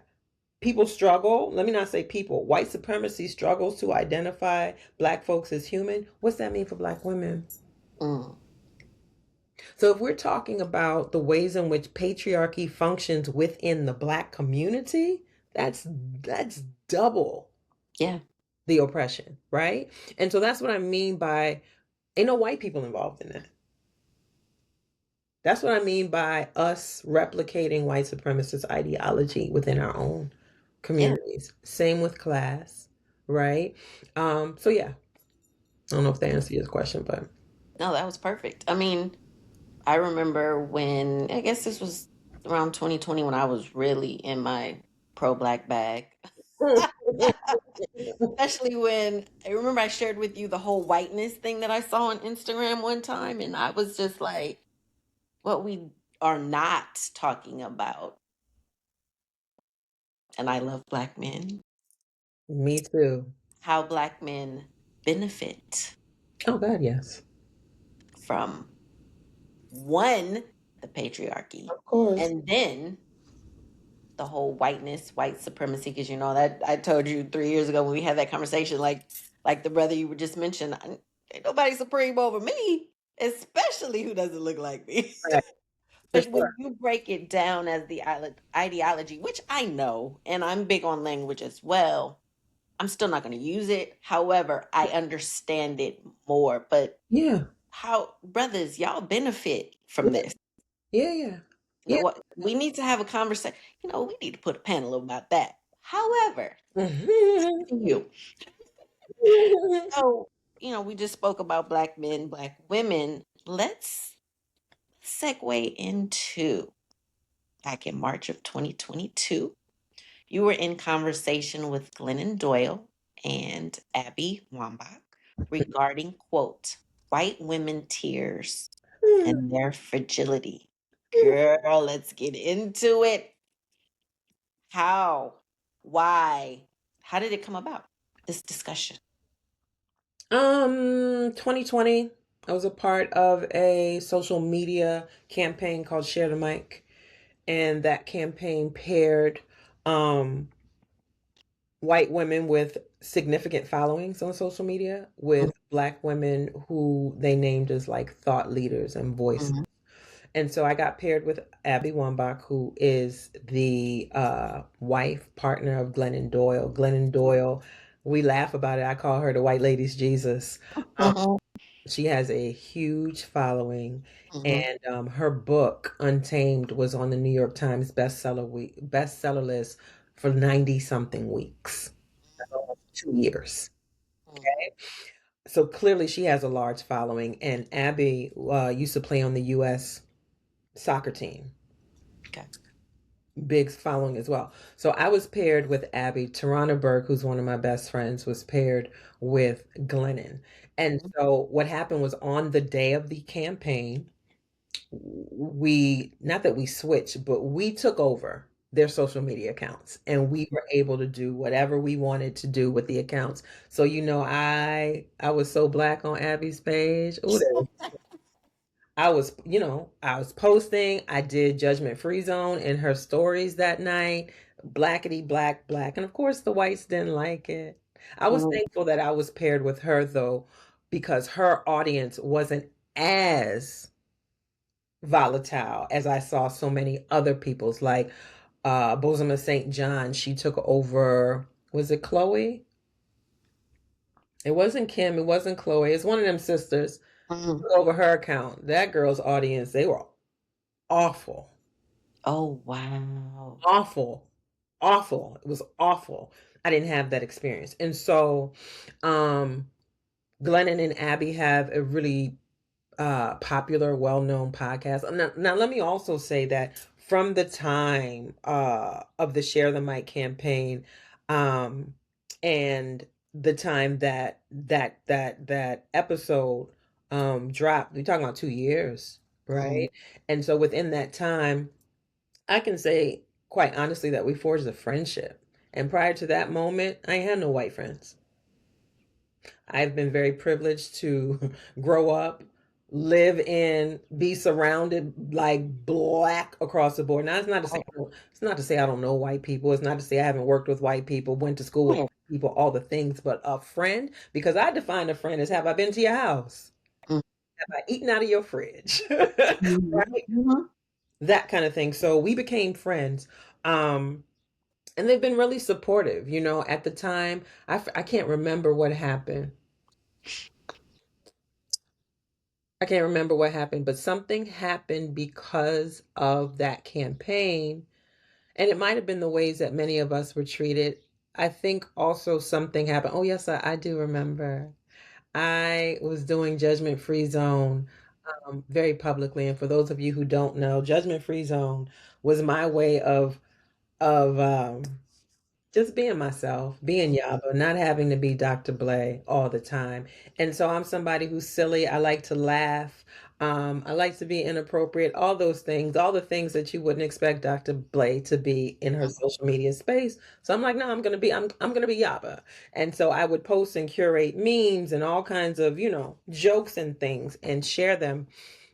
people struggle. Let me not say people. White supremacy struggles to identify Black folks as human. What's that mean for Black women? Mm. So if we're talking about the ways in which patriarchy functions within the Black community, that's double Yeah. the oppression, right? And so that's what I mean by ain't no white people involved in that. That's what I mean by us replicating white supremacist ideology within our own Yeah. communities. Same with class, right? So yeah, I don't know if that answers your question, but No, that was perfect. I mean, I remember when, I guess this was around 2020 when I was really in my pro-Black bag. Especially when I remember I shared with you the whole whiteness thing that I saw on Instagram one time, and I was just like, what we are not talking about. And I love Black men, me too. how Black men benefit Oh God, yes, from one, the patriarchy, of course. and then the whole whiteness, white supremacy. Because you know that I told you 3 years ago when we had that conversation, like the brother you were just mentioned, ain't nobody supreme over me, especially who doesn't look like me. Right, for But sure. when you break it down as the ideology, which I know, and I'm big on language as well, I'm still not going to use it. However, I understand it more. But Yeah, how, brothers, y'all benefit from yeah, this. yeah, yeah, You know yeah. what? We need to have a conversation. You know, we need to put a panel about that. However, Mhm. you. So, we just spoke about Black men, Black women. Let's segue into back in March of 2022. You were in conversation with Glennon Doyle and Abby Wambach regarding, quote, white women tears and their fragility. Girl, let's get into it. How? Why? How did it come about? This discussion. 2020, I was a part of a social media campaign called Share the Mic, and that campaign paired um white women with significant followings on social media with Black women who they named as like thought leaders and voices. Mhm. And so I got paired with Abby Wambach, who is the wife partner of Glennon Doyle. Glennon Doyle, we laugh about it. I call her the white lady's Jesus. Um, Mhm. she has a huge following, Mhm. and her book Untamed was on the New York Times bestseller list for 90 something weeks, almost 2 years. Mhm. So clearly she has a large following, and Abby used to play on the U.S. soccer team, Okay. big following as well. So I was paired with Abby. Tarana Burke, who's one of my best friends, was paired with Glennon. And Mhm. so what happened was on the day of the campaign, we, not that we switched, but we took over their social media accounts and we were able to do whatever we wanted to do with the accounts. So I was so Black on Abby's page. Oh, I was posting. I did Judgment Free Zone in her stories that night. Blackety black, black. And of course, the whites didn't like it. I was Mhm. thankful that I was paired with her, though, because her audience wasn't as volatile as I saw so many other people's, like Bosom of St. John. She took over, was it Chloe? It wasn't Kim, it wasn't Chloe. It's one of them sisters. Mhm. Took over her account. That girl's audience, they were awful. Oh, wow. Awful. Awful. It was awful. I didn't have that experience. And so um Glennon and Abby have a really popular, well-known podcast. Now let me also say that from the time of the Share the Mic campaign, um and the time that episode dropped, we're talking about 2 years. Mm. right? And so within that time, I can say quite honestly that we forged a friendship. And prior to that moment, I had no white friends. I've been very privileged to grow up, live in, be surrounded like black across the board. Now it's not to say Right. it's not to say I don't know white people. It's not to say I haven't worked with white people, went to school with Right. people, all the things, but a friend, because I define a friend as have I been to your house? Mm. Have I eaten out of your fridge? Mhm. Right? Mhm. That kind of thing. So we became friends. Um, and they've been really supportive. At the time, I can't remember what happened. I can't remember what happened, but something happened because of that campaign. And it might have been the ways that many of us were treated. I think also something happened. Oh, yes, I do remember. I was doing Judgment Free Zone very publicly. And for those of you who don't know, Judgment Free Zone was my way of just being myself, being Yaba, not having to be Dr. Blay all the time. And so I'm somebody who's silly. I like to laugh. I like to be inappropriate, all those things, all the things that you wouldn't expect Dr. Blay to be in her social media space. So I'm like, no, I'm gonna be Yaba. And so I would post and curate memes and all kinds of, jokes and things and share them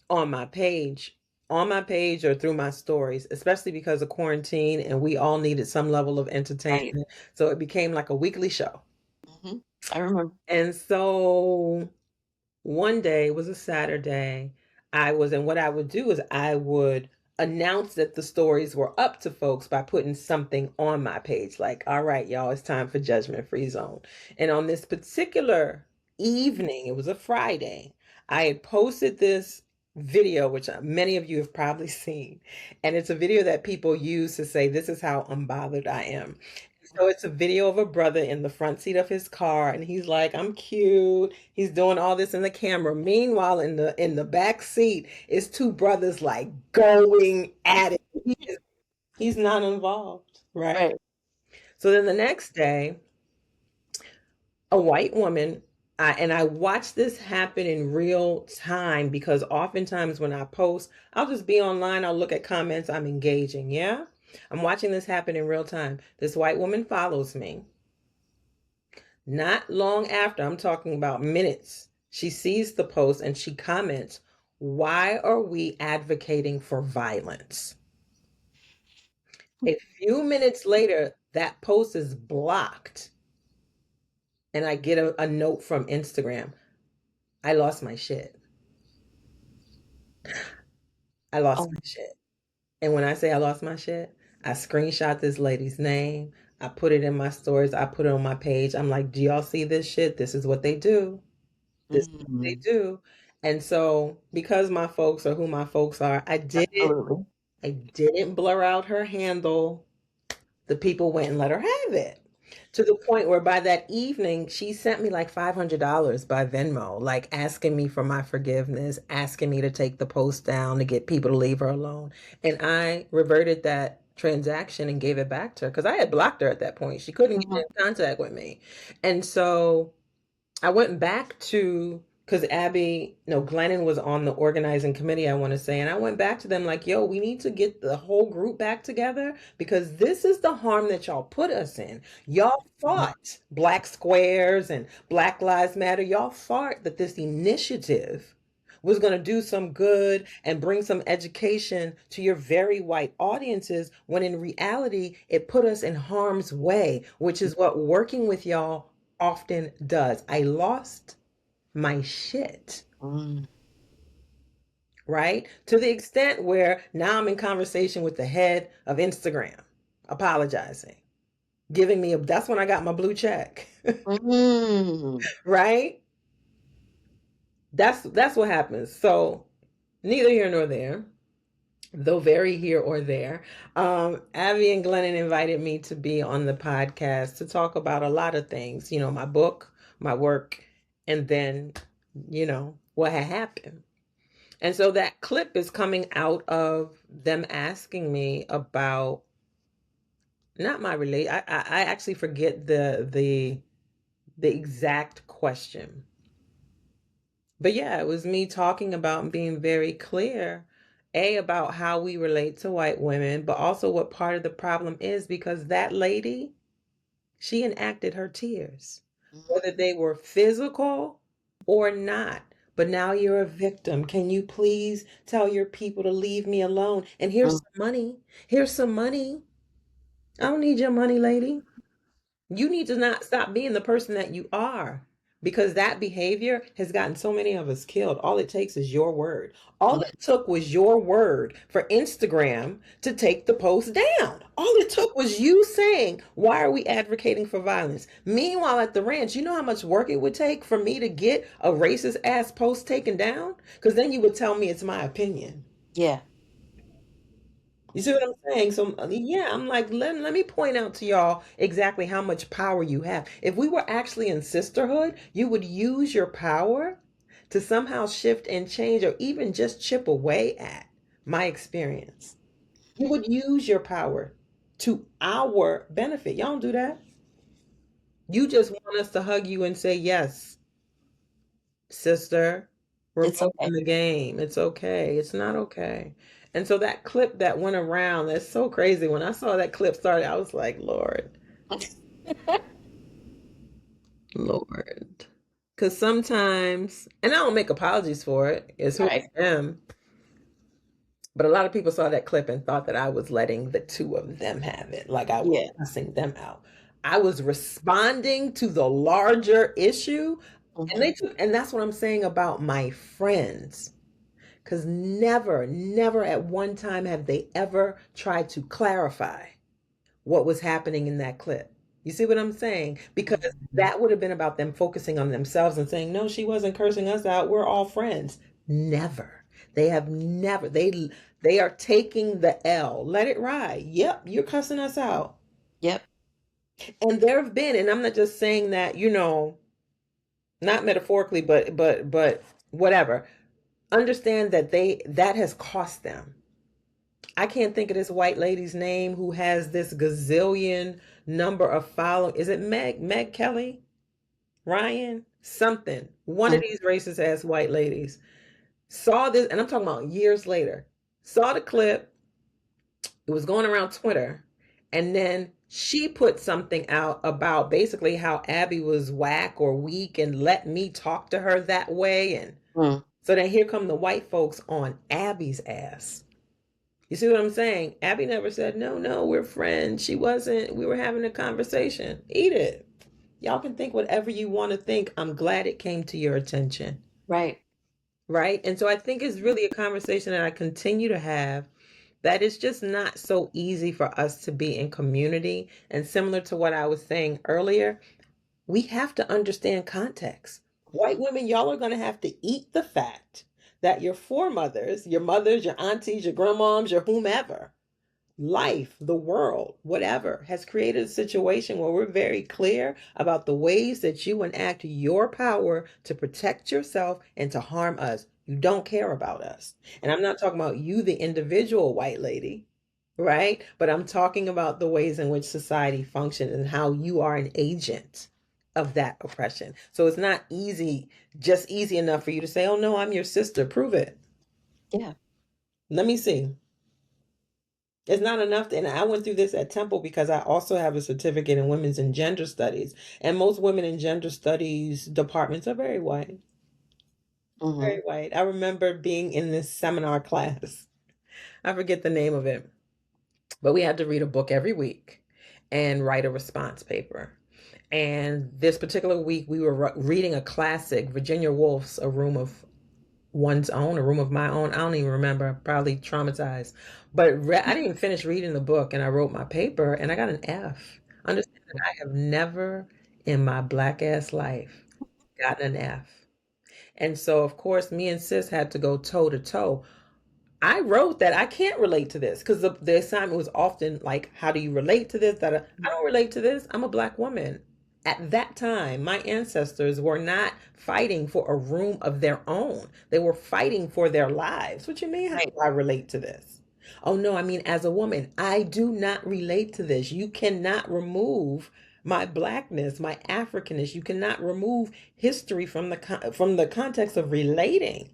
on my page or through my stories, especially because of quarantine and we all needed some level of Right. entertainment. So it became like a weekly show. Mhm. I remember. And so one day, it was a Saturday, and what I would do is I would announce that the stories were up to folks by putting something on my page, like, all right, y'all, it's time for Judgment Free Zone. And on this particular evening, it was a Friday, I had posted this video, which many of you have probably seen. And it's a video that people use to say, this is how unbothered I am. So it's a video of a brother in the front seat of his car, and he's like, "I'm cute." He's doing all this in the camera. Meanwhile, in the back seat is two brothers like going at it. He's not involved, right? Right. So then the next day, a white woman, and I watch this happen in real time because oftentimes when I post, I'll just be online, I'll look at comments, I'm engaging. Yeah. I'm watching this happen in real time. This white woman follows me. Not long after, I'm talking about minutes, she sees the post and she comments, "Why are we advocating for violence?" A few minutes later, that post is blocked, and I get a note from Instagram. I lost my shit. I lost Oh. my shit. And when I say I lost my shit, I screenshot this lady's name. I put it in my stories. I put it on my page. I'm like, do y'all see this shit? This is what they do. This is what they Mm. do. And so because my folks are who my folks are, Absolutely. I didn't blur out her handle. The people went and let her have it. To the point where by that evening, she sent me like $500 by Venmo, like asking me for my forgiveness, asking me to take the post down to get people to leave her alone. And I reverted that transaction and gave it back to her because I had blocked her at that point. She couldn't get Mhm. in contact with me. And so I went back to because Abby, no, Glennon was on the organizing committee, I want to say, and I went back to them like, yo, we need to get the whole group back together because this is the harm that y'all put us in. Y'all fought Black Squares and Black Lives Matter. Y'all fought that this initiative was going to do some good and bring some education to your very white audiences when in reality it put us in harm's way, which is what working with y'all often does. I lost my shit, Mm. right? To the extent where now I'm in conversation with the head of Instagram, apologizing, giving me that's when I got my blue check, Mm. right? That's what happens. So neither here nor there, though very here or there. Abby and Glennon invited me to be on the podcast to talk about a lot of things, my book, my work, and then, what had happened. And so that clip is coming out of them asking me about not my relate. I actually forget the exact question. But yeah, it was me talking about and being very clear, about how we relate to white women, but also what part of the problem is, because that lady, she enacted her tears, whether Mhm. they were physical or not. But now you're a victim. Can you please tell your people to leave me alone? And here's Mm. some money. Here's some money. I don't need your money, lady. You need to not stop being the person that you are, because that behavior has gotten so many of us killed. All it takes is your word. All it took was your word for Instagram to take the post down. All it took was you saying, "Why are we advocating for violence?" Meanwhile, at the ranch, you know how much work it would take for me to get a racist ass post taken down? Because then you would tell me it's my opinion. Yeah, You see what I'm saying? So, yeah, I'm like, let me point out to y'all exactly how much power you have. If we were actually in sisterhood, you would use your power to somehow shift and change or even just chip away at my experience. You would use your power to our benefit. Y'all don't do that. You just want us to hug you and say, yes, sister, we're it's both in okay. the game. It's okay. It's not okay. And so that clip that went around, that's so crazy. When I saw that clip started, I was like, Lord, Lord. Because sometimes, and I don't make apologies for it, it's who Right. I am. But a lot of people saw that clip and thought that I was letting the two of them have it, like I was Yeah. cussing them out. I was responding to the larger issue. And Hmm. they took, and that's what I'm saying about my friends. Because never, never at one time have they ever tried to clarify what was happening in that clip. You see what I'm saying? Because that would have been about them focusing on themselves and saying, no, she wasn't cursing us out. We're all friends. Never. They have never. They are taking the L. Let it ride. Yep, you're cussing us out. Yep. And there have been, and I'm not just saying that, not metaphorically, but whatever. Understand that that has cost them. I can't think of this white lady's name who has this gazillion number of follow. Is it Meg Kelly? Ryan? Something. One of Mhm. these racist ass white ladies saw this, and I'm talking about years later. Saw the clip. It was going around Twitter, and then she put something out about basically how Abby was whack or weak and let me talk to her that way. And Mm. so then here come the white folks on Abby's ass. You see what I'm saying? Abby never said, no, no, we're friends. She wasn't. We were having a conversation. Eat it. Y'all can think whatever you want to think. I'm glad it came to your attention. Right. Right. And so I think it's really a conversation that I continue to have, that it's just not so easy for us to be in community. And similar to what I was saying earlier, we have to understand context. White women, y'all are going to have to eat the fact that your foremothers, your mothers, your aunties, your grandmoms, your whomever, life, the world, whatever, has created a situation where we're very clear about the ways that you enact your power to protect yourself and to harm us. You don't care about us. And I'm not talking about you, the individual white lady, right? But I'm talking about the ways in which society functions and how you are an agent of that oppression. So it's not easy, just easy enough for you to say, oh no, I'm your sister. Prove it. Yeah. Let me see. It's not enough. And I went through this at Temple because I also have a certificate in women's and gender studies. And most women in gender studies departments are very white, Hmm. very white. I remember being in this seminar class. I forget the name of it, but we had to read a book every week and write a response paper. And this particular week, we were reading a classic, Virginia Woolf's A Room of One's Own, A Room of My Own. I don't even remember, probably traumatized. But I didn't even finish reading the book, and I wrote my paper and I got an F. Understand that I have never in my black ass life gotten an F. And so, of course, me and sis had to go toe to toe. I wrote that I can't relate to this because the assignment was often like, how do you relate to this? That I don't relate to this. I'm a black woman. At that time, my ancestors were not fighting for a room of their own. They were fighting for their lives. What you mean? How do Right. I relate to this? Oh no, I mean, as a woman, I do not relate to this. You cannot remove my Blackness, my Africanness. You cannot remove history from from the context of relating.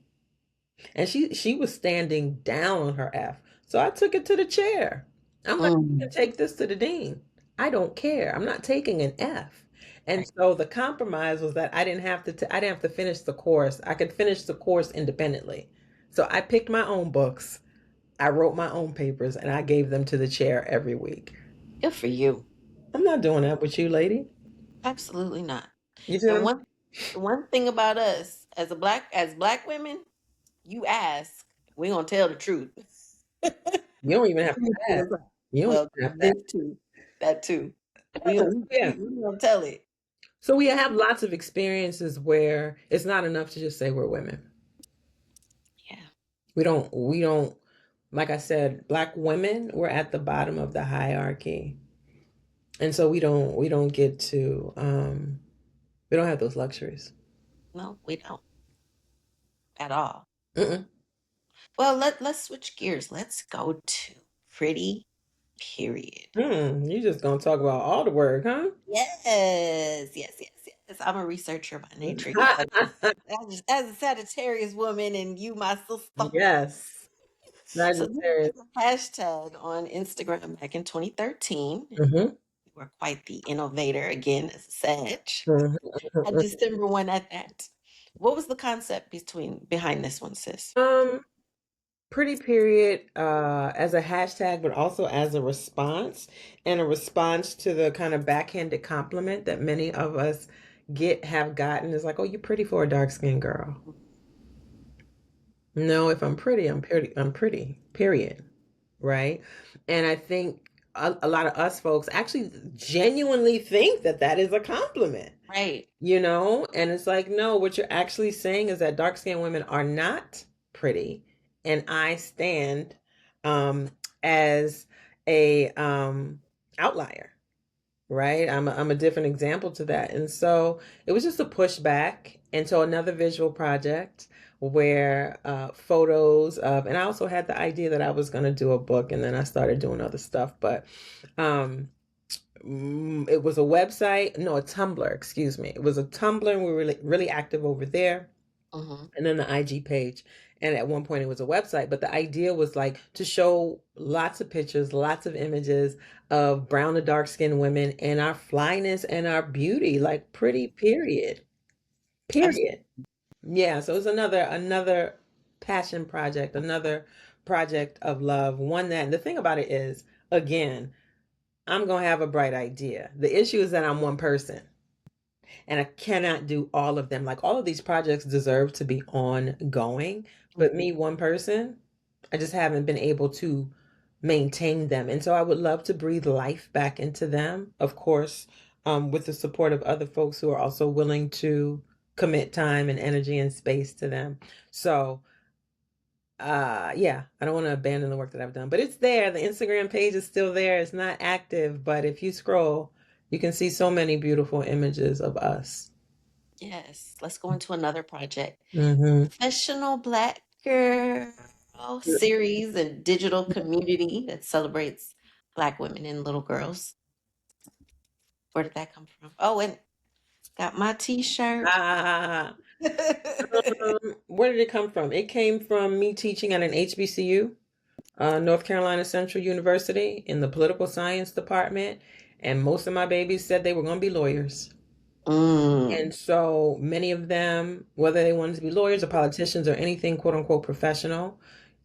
And she was standing down on her F. So I took it to the chair. I'm like, you can Mm. take this to the dean. I don't care. I'm not taking an F. And Right. so the compromise was that I didn't have to finish the course. I could finish the course independently. So I picked my own books. I wrote my own papers and I gave them to the chair every week. Good for you. I'm not doing that with you, lady. Absolutely not. You see what And I'm one thing about us as black women, you ask, we're gonna tell the truth. You don't even have to Truth ask. is out. You don't Well, even have to this too. That too. We ask. gonna Yeah. we gonna tell it. So we have lots of experiences where it's not enough to just say we're women. Yeah. We don't, like I said, Black women, we're at the bottom of the hierarchy. And so we don't get to we don't have those luxuries. No, we don't at all. Mm-mm. Well, let's switch gears. Let's go to pretty period. You just gonna talk about all the work, huh? Yes, yes, yes, yes. I'm a researcher by nature. You know, as a Sagittarius woman and you, my sister. Yes. So this Sagittarius. is a hashtag on Instagram back in 2013. And Mm-hmm. you were quite the innovator again as a Sag. A Mm-hmm. December one at that. What was the concept behind this one, sis? Pretty period as a hashtag, but also as a response, and a response to the kind of backhanded compliment that many of us have gotten is like, oh, you're pretty for a dark skinned girl. No, if I'm pretty, I'm pretty, period. Right. And I think a lot of us folks actually genuinely think that that is a compliment, Right. and it's like, no, what you're actually saying is that dark skinned women are not pretty. And I stand um, as a outlier, right? I'm a different example to that. And so it was just a pushback into another visual project where photos of, and I also had the idea that I was going to do a book, and then I started doing other stuff. But um, it was a website, no, a Tumblr, excuse me. It was a Tumblr, and we were really, really active over there, Mm-hmm. and then the IG page. And at one point it was a website, but the idea was like to show lots of pictures, lots of images of brown to dark skinned women and our flyness and our beauty, like pretty period. Period. Yeah, so it's another passion project, another project of love. One that the thing about it is, again, I'm gonna have a bright idea. The issue is that I'm one person and I cannot do all of them. Like all of these projects deserve to be ongoing, but Mm-hmm. me, one person, I just haven't been able to maintain them. And so I would love to breathe life back into them, of course, with the support of other folks who are also willing to commit time and energy and space to them. So yeah, I don't want to abandon the work that I've done, but it's there. The Instagram page is still there. It's not active, but if you scroll, you can see so many beautiful images of us. Yes. Let's go into another project. Mm-hmm. Professional Black Girl series and digital community that celebrates Black women and little girls. Where did that come from? Oh, and got my t-shirt. Ah, where did it come from? It came from me teaching at an HBCU, North Carolina Central University, in the political science department, and most of my babies said they were going to be lawyers. Mm. And so many of them, whether they wanted to be lawyers or politicians or anything quote unquote professional,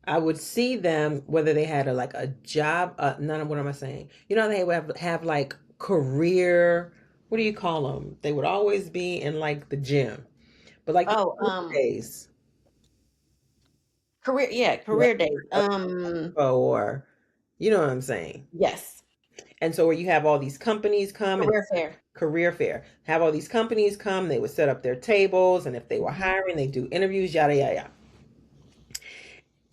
I would see them whether they had a job. None of what am I saying? They would have like career. What do you call them? They would always be in like the gym, but like the Oh, days, career days. or you know what I'm saying. Yes. And so where you have all these companies come and Career fair. career fair, have all these companies come, they would set up their tables, and if they were Mhm. hiring, they do interviews, yada yada yada.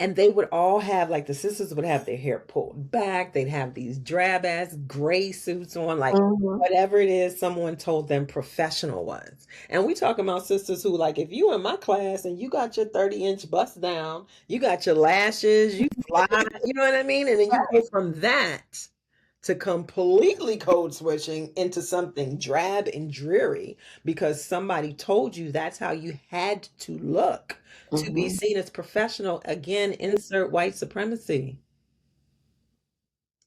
And they would all have, like, the sisters would have their hair pulled back. They'd have these drab ass gray suits on, like Mhm. whatever it is someone told them professional was. And we talking about sisters who, like, if you in my class and you got your 30-inch bust down, you got your lashes, you fly, you know what I mean? And then you go Right. from that to completely code switching into something drab and dreary because somebody told you that's how you had to look to be Mm-hmm. seen as professional. Again, insert white supremacy,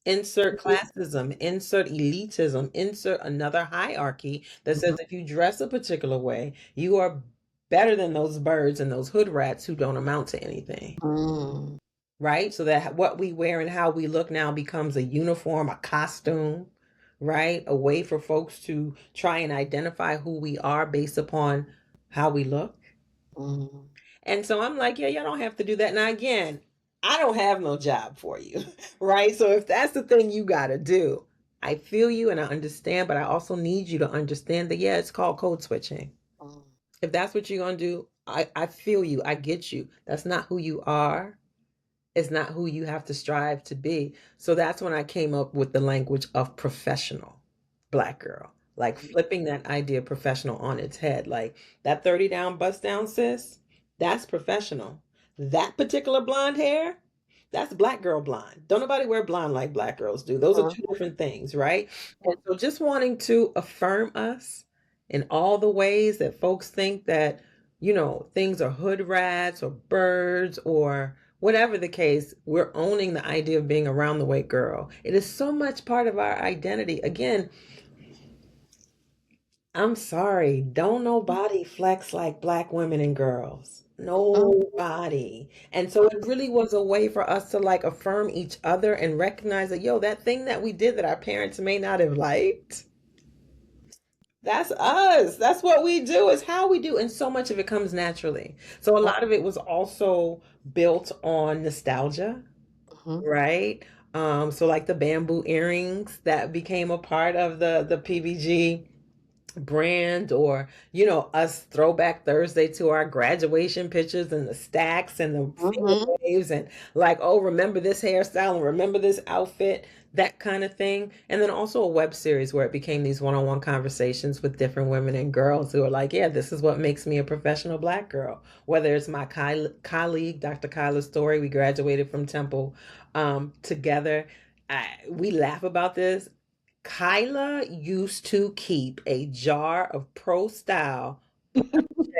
insert classism, insert elitism, insert another hierarchy that says if you dress a particular way, you are better than those birds and those hood rats who don't amount to anything. Mm-hmm. Right? So that what we wear and how we look now becomes a uniform, a costume, right? A way for folks to try and identify who we are based upon how we look. Mm-hmm. And so I'm like, yeah, y'all don't have to do that. Now, again, I don't have no job for you, right? So if that's the thing you got to do, I feel you and I understand, but I also need you to understand that, yeah, it's called code switching. If that's what you're going to do, I feel you. I get you. That's not who you are. It's not who you have to strive to be. So that's when I came up with the language of professional Black girl, like flipping that idea of professional on its head. Like that 30 down, bust down, sis, that's professional. That particular blonde hair, that's Black girl blonde. Don't nobody wear blonde like Black girls do. Those are two different things, right? And so just wanting to affirm us in all the ways that folks think that, things are hood rats or birds or whatever the case, we're owning the idea of being a round the way girl. It is so much part of our identity. Again, I'm sorry, don't nobody flex like Black women and girls. Nobody. And so it really was a way for us to like affirm each other and recognize that, yo, that thing that we did that our parents may not have liked, that's us. That's what we do. It's how we do. And so much of it comes naturally. So a lot of it was also built on nostalgia, Mm-hmm. right? So like the bamboo earrings that became a part of the PBG brand, or us throwback Thursday to our graduation pictures and the stacks and the finger Mm-hmm. waves and like, oh, remember this hairstyle and remember this outfit, that kind of thing. And then also a web series where it became these one-on-one conversations with different women and girls who are like, yeah, this is what makes me a professional Black girl. Whether it's my colleague Dr. Kyla Story, we graduated from Temple together. We laugh about this. Kyla used to keep a jar of Pro Style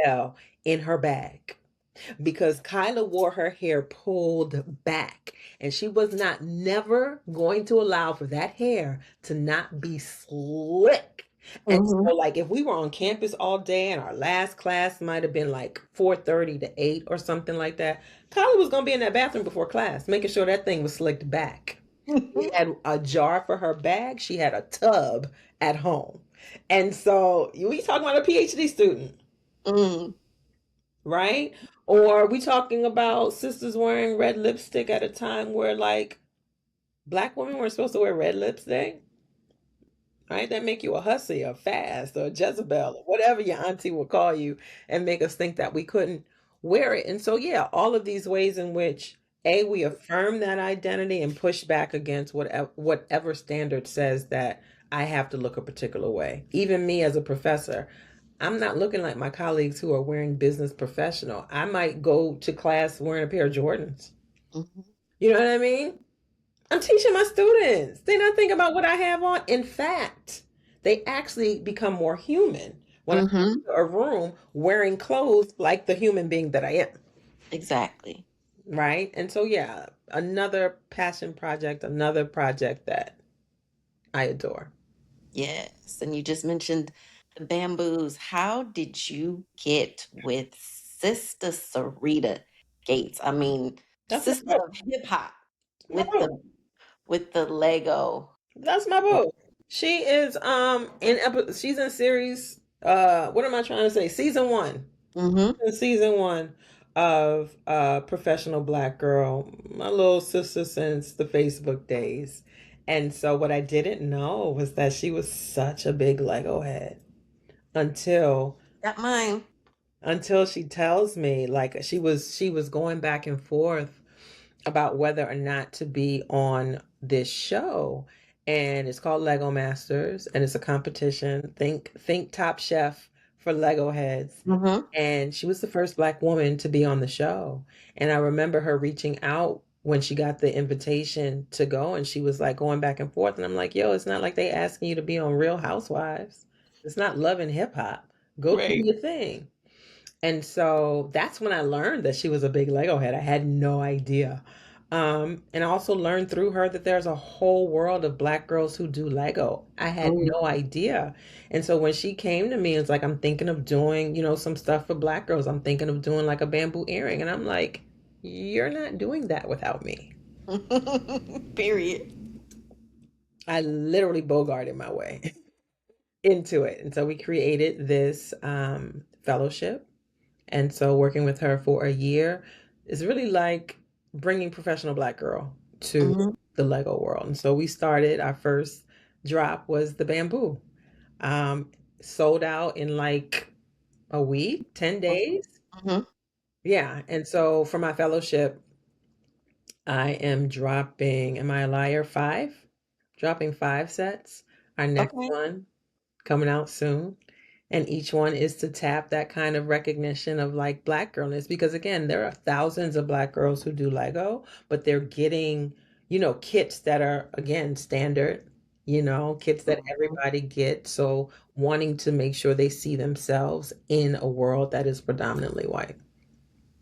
gel in her bag because Kyla wore her hair pulled back and she was not never going to allow for that hair to not be slick. And Mm-hmm. so like if we were on campus all day and our last class might have been like 4:30 to 8 or something like that, Kyla was going to be in that bathroom before class making sure that thing was slicked back. She had a jar for her bag. She had a tub at home. And so we talking about a PhD student, Mm-hmm. right? Or we talking about sisters wearing red lipstick at a time where like Black women weren't supposed to wear red lipstick, right? That make you a hussy or fast or Jezebel or whatever your auntie will call you and make us think that we couldn't wear it. And so, yeah, all of these ways in which we affirm that identity and push back against whatever standard says that I have to look a particular way. Even me as a professor, I'm not looking like my colleagues who are wearing business professional. I might go to class wearing a pair of Jordans. Mm-hmm. You know what I mean? I'm teaching my students. They don't think about what I have on. In fact, they actually become more human when I come Mm-hmm. into a room wearing clothes like the human being that I am. Exactly. Right? And so, yeah, another passion project, another project that I adore. Yes. And you just mentioned the bamboos. How did you get with Sister Sarita Gates? I mean, That's my Sister book. of Hip Hop My with book. the Lego. That's my boo. She is she's in series what am I trying to say? Season 1. Mm-hmm. In season 1 of Professional Black Girl, my little sister since the Facebook days. And so what I didn't know was that she was such a big Lego head until Got mine. she tells me like she was going back and forth about whether or not to be on this show, and it's called Lego Masters and it's a competition. Think Top Chef for Lego heads. Mm-hmm. And she was the first Black woman to be on the show, and I remember her reaching out when she got the invitation to go, and she was like going back and forth, and I'm like, yo, it's not like they asking you to be on Real Housewives. It's not Love and Hip Hop. Go do Right. your thing. And so that's when I learned that she was a big Lego head. I had no idea. And I also learned through her that there's a whole world of Black girls who do Lego. I had Mhm. no idea. And so when she came to me, it's like, I'm thinking of doing, some stuff for Black girls. I'm thinking of doing like a bamboo earring. And I'm like, you're not doing that without me. Period. I literally bogarted my way into it. And so we created this fellowship. And so working with her for a year is really like bringing professional Black girl to Mhm. the Lego world. And so we started, our first drop was the bamboo. Um, Sold out in like a week, 10 days. Mhm. Yeah. And so for my fellowship, I am dropping, am I a liar? 5? Dropping 5 sets. Our next Okay. one coming out soon. And each one is to tap that kind of recognition of like Black girlness. Because again, there are thousands of Black girls who do Lego, but they're getting, kits that are, again, standard, kits that Mhm. everybody gets. So wanting to make sure they see themselves in a world that is predominantly white.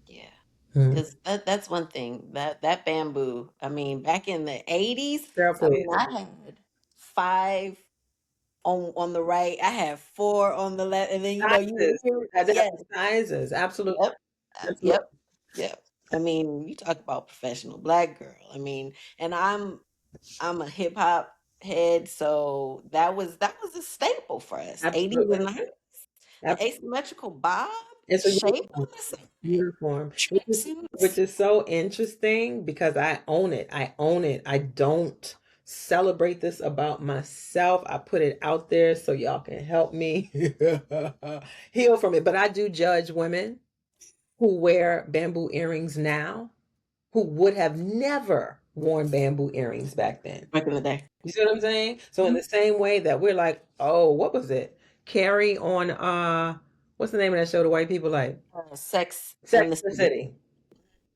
Yeah. Hmm. Because that's one thing. That bamboo, I mean, back in the 80s, Girl, I mean, please. I had 5 on the right, I had 4 on the left, and then, you would Sizes. hear, Had to have yes, the sizes. Absolutely. yep, Absolutely. yep, yep. I mean, you talk about professional Black girl. I mean, and I'm a hip hop head, so that was a staple for us. 80s Absolutely. and 90s. The Absolutely. asymmetrical bob, the It's a shape uniform. on the side, Uniform, which tracksuits. is so interesting because I own it. I own it. I don't celebrate this about myself. I put it out there so y'all can help me heal from it. But I do judge women who wear bamboo earrings now who would have never worn bamboo earrings back then. Back in the day. You see what I'm saying? So in Mhm. the same way that we're like, oh, what was it? Carrie on what's the name of that show the white people like? Sex Sex in the and the City. City.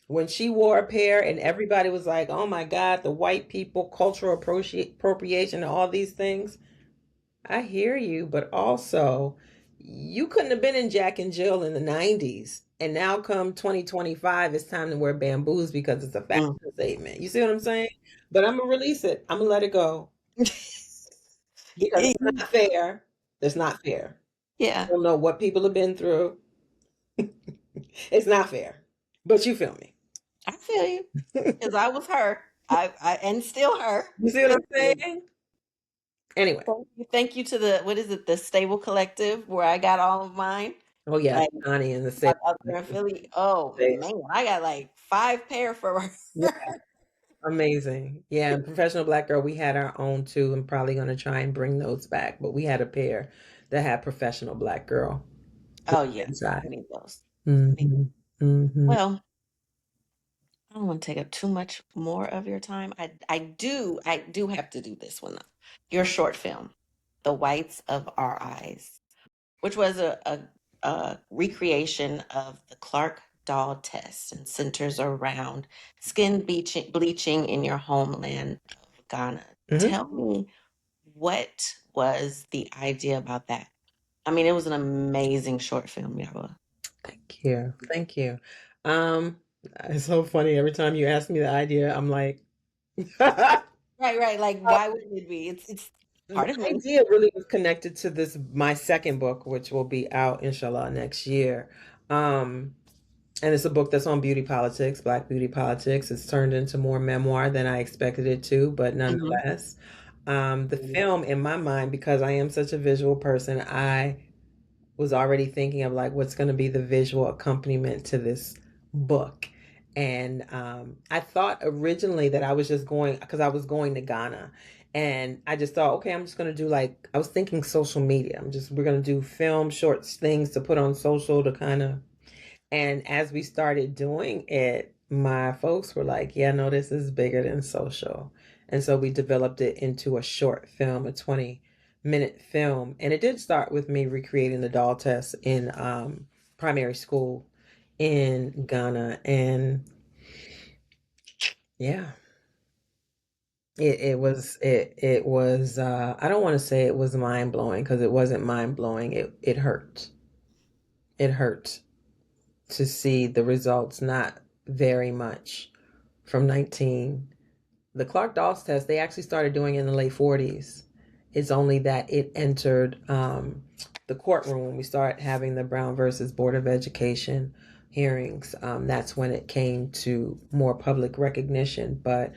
When she wore a pair and everybody was like, oh my God, the white people, cultural appropriation, and all these things. I hear you, but also you couldn't have been in Jack and Jill in the 90s. And now come 2025, it's time to wear bamboos because it's a fashion Mm. statement. You see what I'm saying? But I'm gonna release it. I'm gonna let it go because it's not fair. It's not fair. Yeah, I don't know what people have been through. It's not fair. But you feel me. I feel you. Because I was her. I and still her. You see what I'm Thank you. saying? Anyway. Thank you to the what is it, the Stable Collective where I got all of mine. Oh yeah, Like Connie and the same. out there in Philly. Oh man, I got like 5 pair for her. Yeah, amazing. Yeah, and Professional Black Girl, we had our own too. I'm probably gonna try and bring those back, but we had a pair that had Professional Black Girl Oh yeah, I inside. need those. I need. Mm-hmm. Mm-hmm. Well, I don't want to take up too much more of your time. I do have to do this one though. Your short film, The Whites of Our Eyes, which was a recreation of the Clark doll test and centers around skin bleaching in your homeland of Ghana. Mm-hmm. Tell me, what was the idea about that? I mean, it was an amazing short film, Yaba. Thank you. Thank you. Um, it's so funny. Every time you ask me the idea, I'm like, Right, right. Like, why wouldn't it be? It's the part of me. idea really was connected to this my second book, which will be out inshallah next year. Um, and it's a book that's on beauty politics, Black beauty politics. It's turned into more memoir than I expected it to, but Mhm. nonetheless, the film in my mind, because I am such a visual person, I was already thinking of like what's going to be the visual accompaniment to this book. And I thought originally that I was just going because I was going to Ghana. And I just thought, okay, I'm just going to do like, I was thinking social media. We're going to do film, shorts, things to put on social to kind of, and as we started doing it, my folks were like, yeah, no, this is bigger than social. And so we developed it into a short film, a 20-minute film. And it did start with me recreating the doll test in primary school in Ghana. And Yeah. It was I don't want to say it was mind blowing because it wasn't mind blowing. It hurt. It hurt to see the results not very much from 19. The Clark Dawes test, they actually started doing it in the late 40s. It's only that it entered the courtroom when we start having the Brown versus Board of Education hearings. That's when it came to more public recognition. But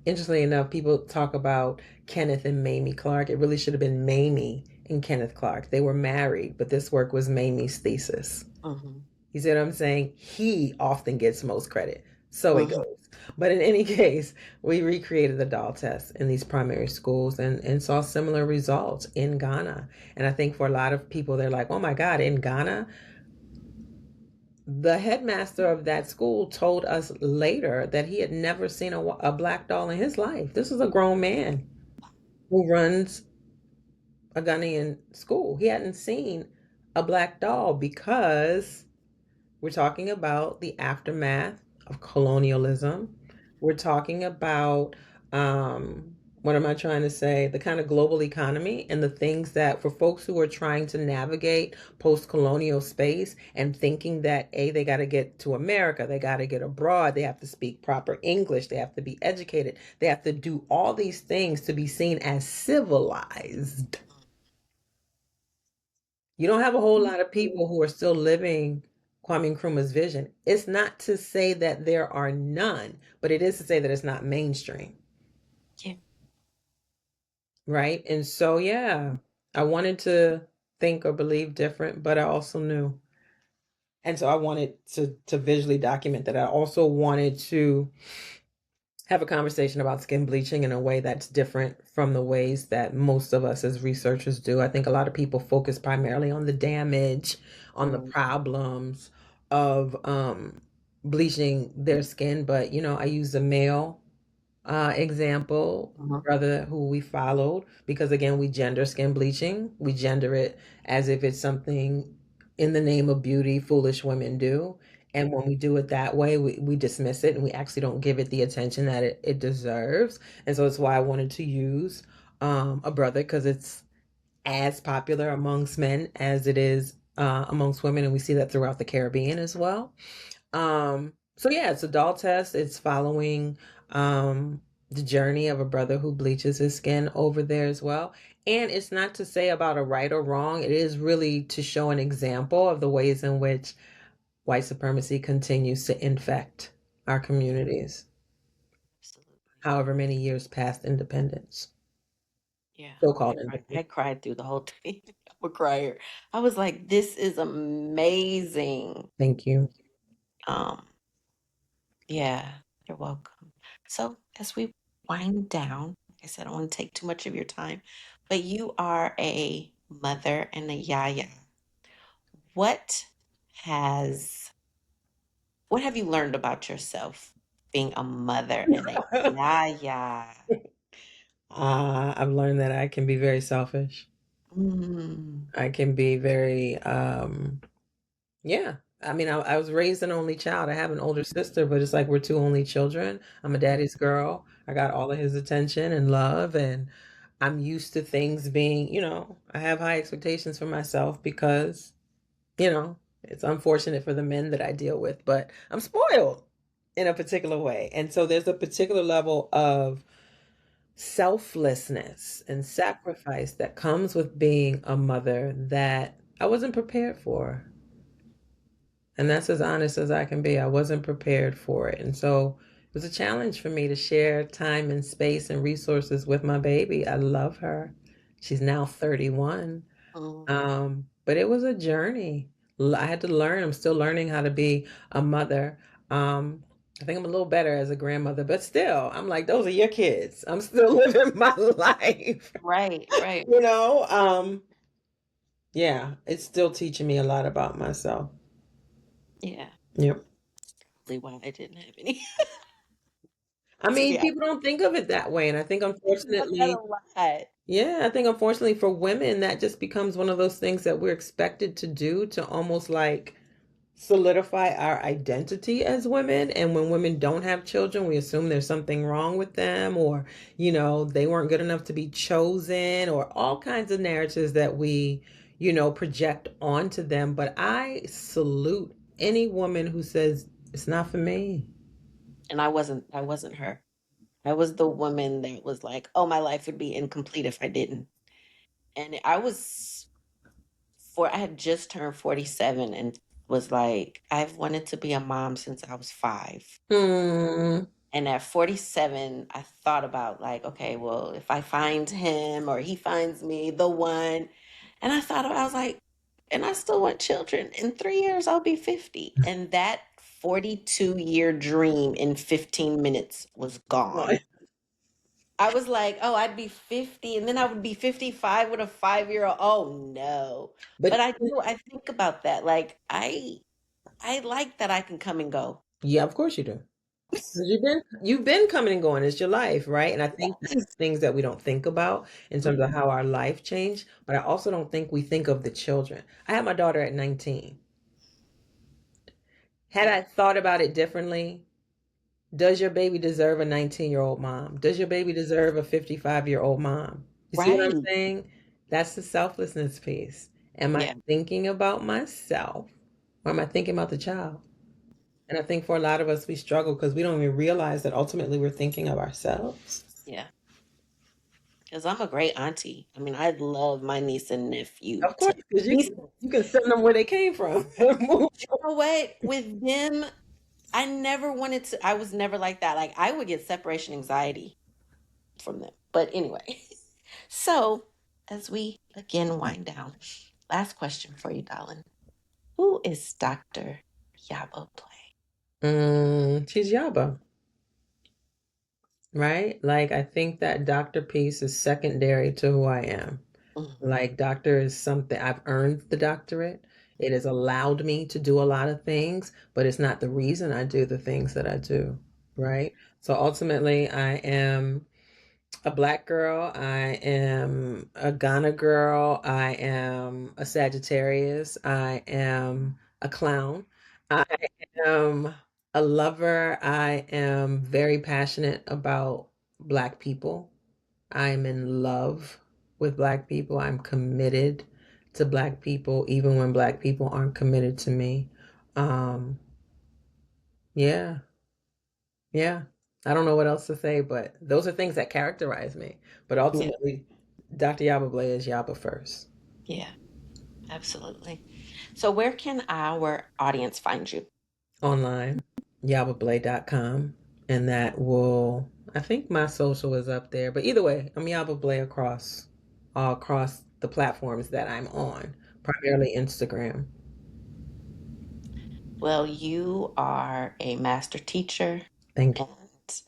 interestingly enough, people talk about Kenneth and Mamie Clark. It really should have been Mamie and Kenneth Clark. They were married, but this work was Mamie's thesis. Mm-hmm. You see what I'm saying? He often gets most credit. So it Mm-hmm. goes. But in any case, we recreated the doll test in these primary schools and saw similar results in Ghana. And I think for a lot of people, they're like, oh my God, in Ghana? The headmaster of that school told us later that he had never seen a black doll in his life. This is a grown man who runs a Ghanaian school. He hadn't seen a black doll because we're talking about the aftermath of colonialism. We're talking about, what am I trying to say? The kind of global economy and the things that for folks who are trying to navigate post colonial space and thinking that, A, they got to get to America, they got to get abroad, they have to speak proper English, they have to be educated, they have to do all these things to be seen as civilized. You don't have a whole lot of people who are still living Kwame Nkrumah's vision. It's not to say that there are none, but it is to say that it's not mainstream, Yeah. right? And so, yeah, I wanted to think or believe different, but I also knew. And so I wanted to visually document that. I also wanted to have a conversation about skin bleaching in a way that's different from the ways that most of us as researchers do. I think a lot of people focus primarily on the damage, on the Mm-hmm. problems of bleaching their skin. But, I use a male example, Mm-hmm. brother who we followed, because again, we gender skin bleaching. We gender it as if it's something in the name of beauty, foolish women do. And when we do it that way, we dismiss it and we actually don't give it the attention that it deserves. And so it's why I wanted to use a brother because it's as popular amongst men as it is amongst women. And we see that throughout the Caribbean as well. So yeah, it's a doll test. It's following the journey of a brother who bleaches his skin over there as well. And it's not to say about a right or wrong. It is really to show an example of the ways in which white supremacy continues to infect our communities, Absolutely. however many years past independence, Yeah. so-called I independence. cried through the whole thing. I'm a crier. I was like, this is amazing. Thank you. Um, yeah, you're welcome. So as we wind down, like I said, I don't want to take too much of your time, but you are a mother and a yaya. What has what have you learned about yourself being a mother and a yaya? I've learned that I can be very selfish. Mm, I can be very yeah. I mean, I was raised an only child. I have an older sister, but it's like we're two only children. I'm a daddy's girl. I got all of his attention and love, and I'm used to things being, I have high expectations for myself because, it's unfortunate for the men that I deal with, but I'm spoiled in a particular way. And so there's a particular level of selflessness and sacrifice that comes with being a mother that I wasn't prepared for. And that's as honest as I can be. I wasn't prepared for it. And so it was a challenge for me to share time and space and resources with my baby. I love her. She's now 31. mm, But it was a journey. I had to learn. I'm still learning how to be a mother. I think I'm a little better as a grandmother, but still, I'm like, those are your kids. I'm still living my life. right, right. you know? Yeah, it's still teaching me a lot about myself. Yeah. Yep. Probably why I didn't have any. I To mean, be honest, people don't think of it that way. And I think about that a unfortunately, lot. yeah, I think unfortunately for women, that just becomes one of those things that we're expected to do to almost like solidify our identity as women. And when women don't have children, we assume there's something wrong with them, or, they weren't good enough to be chosen, or all kinds of narratives that we, project onto them. But I salute any woman who says, it's not for me. And I wasn't her. I was the woman that was like, oh, my life would be incomplete if I didn't. And I had just turned 47 and was like, I've wanted to be a mom since I was 5. Hmm. And at 47, I thought about like, okay, well, if I find him or he finds me, the one. And I was like, and I still want children. In 3 years, I'll be 50. And that 42-year dream in 15 minutes was gone. I was like, oh, I'd be 50 and then I would be 55 with a 5-year-old. Oh no. But But I think about that. Like I like that I can come and go. yeah, of course you do. 'Cause you've been coming and going. It's your life, right? And I think that's Yes. things that we don't think about in terms of Mhm. how our life changed. But I also don't think we think of the children. I had my daughter at 19. Had Yeah. I thought about it differently, does your baby deserve a 19-year-old mom? Does your baby deserve a 55-year-old mom? You see what I'm Right. saying? That's the selflessness piece. Am I Yeah. thinking about myself, or am I thinking about the child? And I think for a lot of us, we struggle because we don't even realize that ultimately we're thinking of ourselves. Yeah. Because I'm a great auntie. I mean, I love my niece and nephew Of to course, because you pieces. can, you can send them where they came from. You know what? With them, I was never like that. Like I would get separation anxiety from them. But anyway, so as we again wind down, last question for you, darling. Who is Dr. Yaba Blay? She's Yaba, right? Like, I think that doctor piece is secondary to who I am. Mhm. Like, doctor is something I've earned the doctorate. It has allowed me to do a lot of things, but it's not the reason I do the things that I do, right? So ultimately, I am a black girl. I am a Ghana girl. I am a Sagittarius. I am a clown. I am a lover. I am very passionate about black people. I'm in love with black people. I'm committed to black people, even when black people aren't committed to me. Um, yeah, yeah. I don't know what else to say, but those are things that characterize me. But Yeah, ultimately, Dr. Yaba Blay is Yaba first. yeah, absolutely. So where can our audience find you? Online, yabablay.com. And that will, I think my social is up there. But either way, I'm Yaba Blay all across the platforms that I'm on, primarily Instagram. Well, you are a master teacher Thank you. and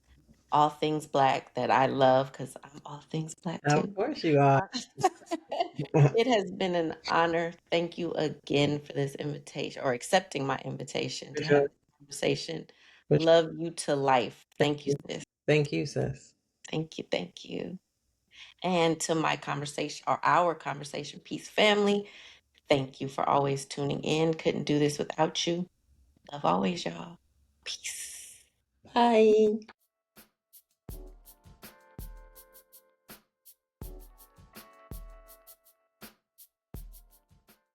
all things Black that I love because I'm all things Black Of too. course you are. Uh, it has been an honor. Thank you again for this invitation or accepting my invitation For to have sure. this conversation. For sure. Love you to life. Thank Thank you, you. sis. Thank you, sis. Thank you. Thank you. And to my conversation or our conversation piece family, thank you for always tuning in. Couldn't do this without you. Love always, y'all. Peace. Bye.